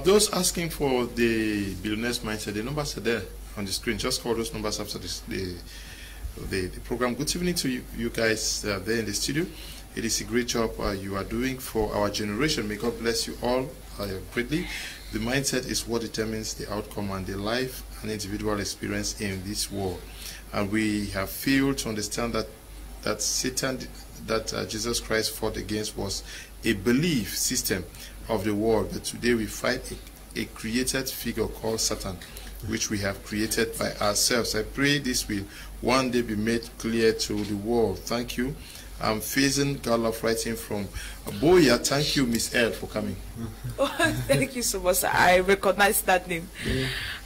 those asking for the Billionaires Mindset, the numbers are there on the screen. Just call those numbers after the program. Good evening to you guys there in the studio. It is a great job you are doing for our generation. May God bless you all greatly. The mindset is what determines the outcome and the life and individual experience in this world. And we have failed to understand that Satan, that Jesus Christ fought against, was a belief system of the world. But today we fight a created figure called Satan, which we have created by ourselves. I pray this will one day be made clear to the world. Thank you. I'm facing Gallup writing from Boya. Thank you, Miss L, for coming. Oh, thank you so much. I recognize that name,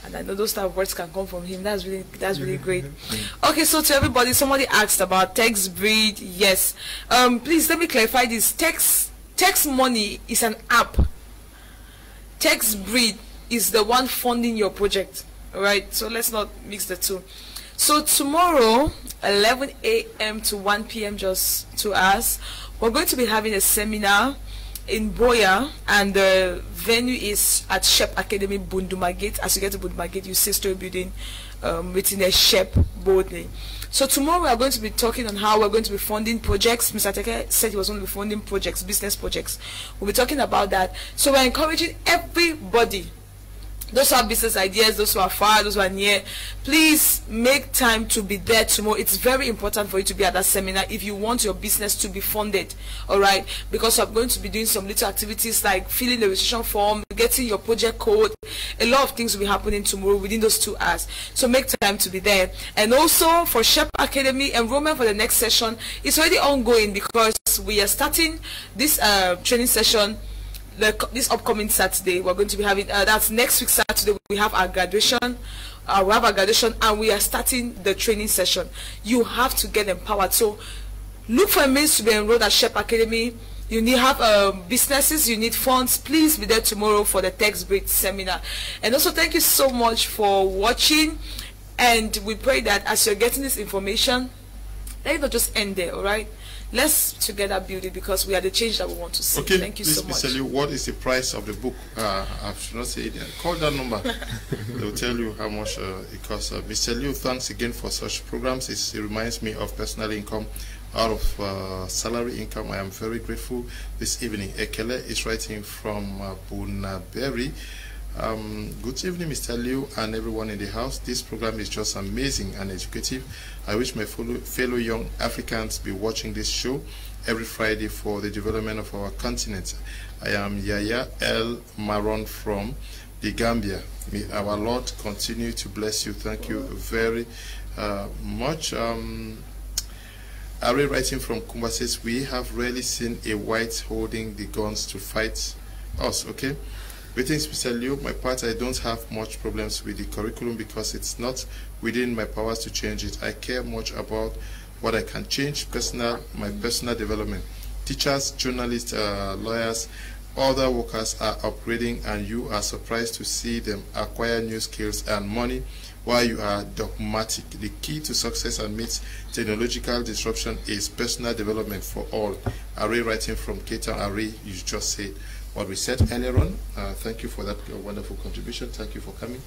and I know those type of words can come from him. That's really great. Okay, so to everybody, somebody asked about text breed. Yes, please let me clarify this. Text Money is an app. Text breed is the one funding your project. All right, so let's not mix the two. So tomorrow, 11 a.m. to 1 p.m. just to us, we're going to be having a seminar in Boya, and the venue is at Shep Academy, Bunduma Gate. As you get to Bunduma Gate, you see story building within a Shep boldly. So tomorrow we are going to be talking on how we're going to be funding projects. Mr. Teke said he was going to be funding projects, business projects. We'll be talking about that. So we're encouraging everybody, those who have business ideas, those who are far, those who are near, please make time to be there tomorrow. It's very important for you to be at that seminar if you want your business to be funded, all right? Because I'm going to be doing some little activities like filling the registration form, getting your project code. A lot of things will be happening tomorrow within those 2 hours. So make time to be there. And also for Shep Academy, enrollment for the next session is already ongoing, because we are starting this training session this upcoming Saturday. We're going to be having that's next week Saturday. We have our graduation. And we are starting the training session. You have to get empowered. So look for a means to be enrolled at Shep Academy. You need have businesses, you need funds. Please be there tomorrow for the text breed seminar. And also thank you so much for watching, and we pray that as you're getting this information, let it not just end there, all right? Let's together build it, because we are the change that we want to see. Okay, thank you so much. Please, Mr. Liu, what is the price of the book? I should not say it. Call that number. They will tell you how much it costs. Mr. Liu, thanks again for such programs. It reminds me of personal income out of salary income. I am very grateful this evening. Ekele is writing from Bunaberi. Good evening, Mr. Liu and everyone in the house. This program is just amazing and educative. I wish my fellow young Africans be watching this show every Friday for the development of our continent. I am Yaya El Maron from the Gambia. May our Lord continue to bless you. Thank you very much. Are writing from Kumba says, we have rarely seen a white holding the guns to fight us. Okay. Greetings, Mr. Liu. My part, I don't have much problems with the curriculum because it's not within my powers to change it. I care much about what I can change, my personal development. Teachers, journalists, lawyers, other workers are upgrading, and you are surprised to see them acquire new skills and money while you are dogmatic. The key to success amidst technological disruption is personal development for all. Array writing from Cape Array, you just said what we said earlier on. Thank you for that wonderful contribution. Thank you for coming.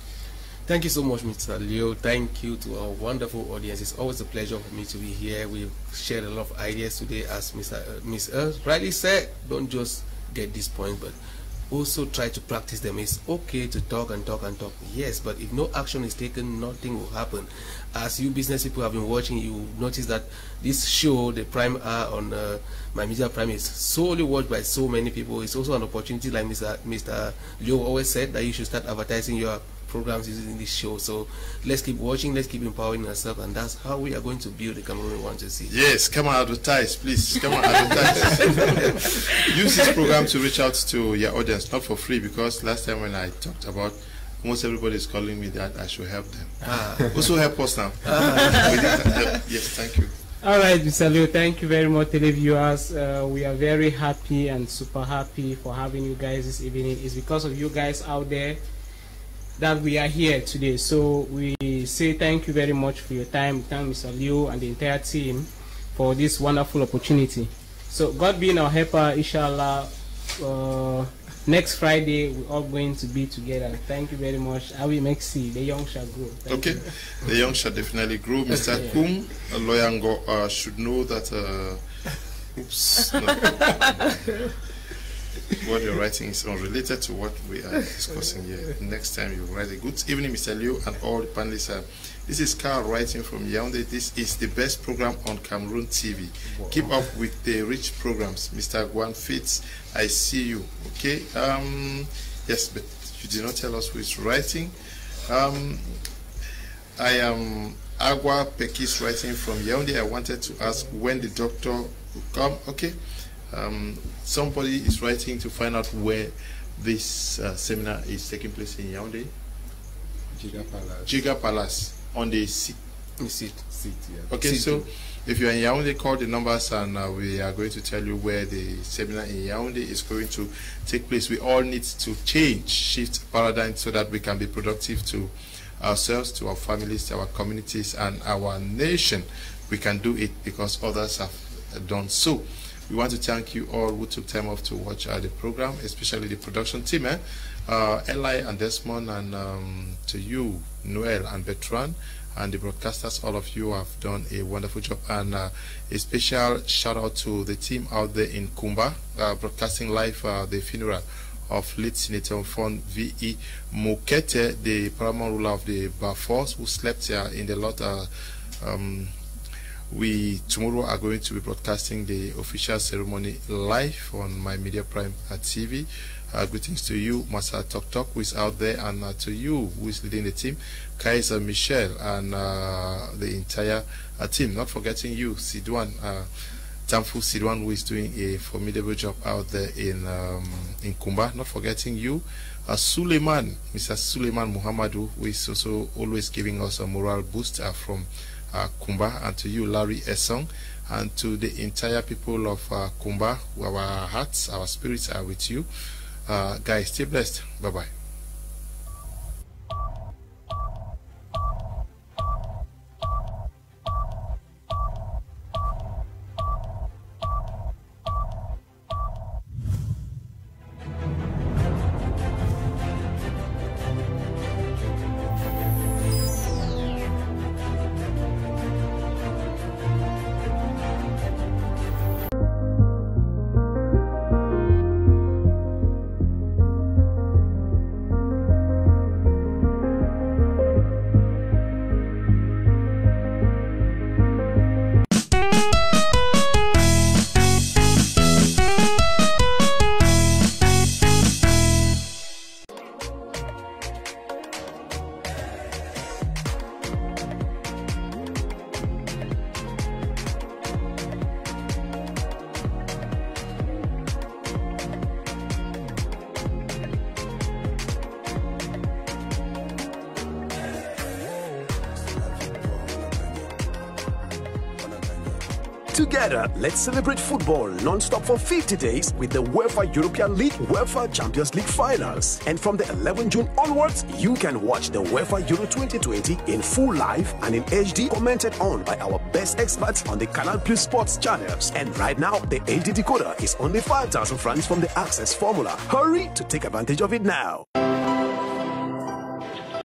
Thank you so much, Mr. Leo. Thank you to our wonderful audience. It's always a pleasure for me to be here. We've shared a lot of ideas today. As Miss Earth rightly said, don't just get this point, but also try to practice them. It's okay to talk and talk and talk, yes, but if no action is taken, nothing will happen. As you business people have been watching, you notice that this show, the Prime Hour on My Media Prime, is solely watched by so many people. It's also an opportunity, like Mr. Leo always said, that you should start advertising your programs using this show. So let's keep watching, let's keep empowering ourselves, and that's how we are going to build the Cameroon we want to see. Yes, come and advertise, please. Come and advertise. Use this program to reach out to your audience, not for free, because last time when I talked about, almost everybody is calling me that I should help them. Also help us now. Yes, thank you. All right, Mr. Leo, thank you very much, televiewers. We are very happy and super happy for having you guys this evening. It's because of you guys out there that we are here today. So we say thank you very much for your time. Thank Mr. Leo and the entire team for this wonderful opportunity. So God being our helper, inshallah, next Friday we're all going to be together. Thank you very much. I will make see the young shall grow. Thank you. The young shall definitely grow. Mr. Kum Leonard should know that oops, no. What you're writing is unrelated to what we are discussing here. Next time you write a good evening, Mr. Leo and all the panelists. This is Carl writing from Yaoundé. This is the best program on Cameroon TV. Wow. Keep up with the rich programs. Mr. GWAN Fitz, I see you. Okay. Yes, but you did not tell us who is writing. I am Agua Pekis writing from Yaoundé. I wanted to ask when the doctor will come. Okay. Somebody is writing to find out where this seminar is taking place in Yaoundé. Jiga Palace on the seat. Yeah. Okay, seat so if you're in Yaoundé, call the numbers and we are going to tell you where the seminar in Yaoundé is going to take place. We all need to shift paradigm so that we can be productive to ourselves, to our families, to our communities, and our nation. We can do it because others have done so. We want to thank you all who took time off to watch the program, especially the production team, Eli and Desmond, and to you, Noel and Bertrand, and the broadcasters. All of you have done a wonderful job. And a special shout out to the team out there in Kumba, broadcasting live the funeral of late Senator Fon V.E. Mukete, the paramount ruler of the Bafors, who slept in the lot. We tomorrow are going to be broadcasting the official ceremony live on My Media Prime TV. Greetings to you, Masa Tok Tok, who is out there, and to you, who is leading the team, Kaiser Michelle, and the entire team. Not forgetting you, Sidwan, Tamfu Sidwan, who is doing a formidable job out there in Kumba. Not forgetting you, Suleiman, Mr. Suleiman Muhammadu, who is also always giving us a moral boost from Kumba, and to you, Larry Essong, and to the entire people of Kumba. Our hearts, our spirits are with you. Guys, stay blessed. Bye-bye. Together, let's celebrate football non-stop for 50 days with the UEFA European League UEFA Champions League Finals. And from the 11th June onwards, you can watch the UEFA Euro 2020 in full live and in HD, commented on by our best experts on the Canal Plus Sports channels. And right now, the HD decoder is only 5,000 francs from the Access formula. Hurry to take advantage of it now.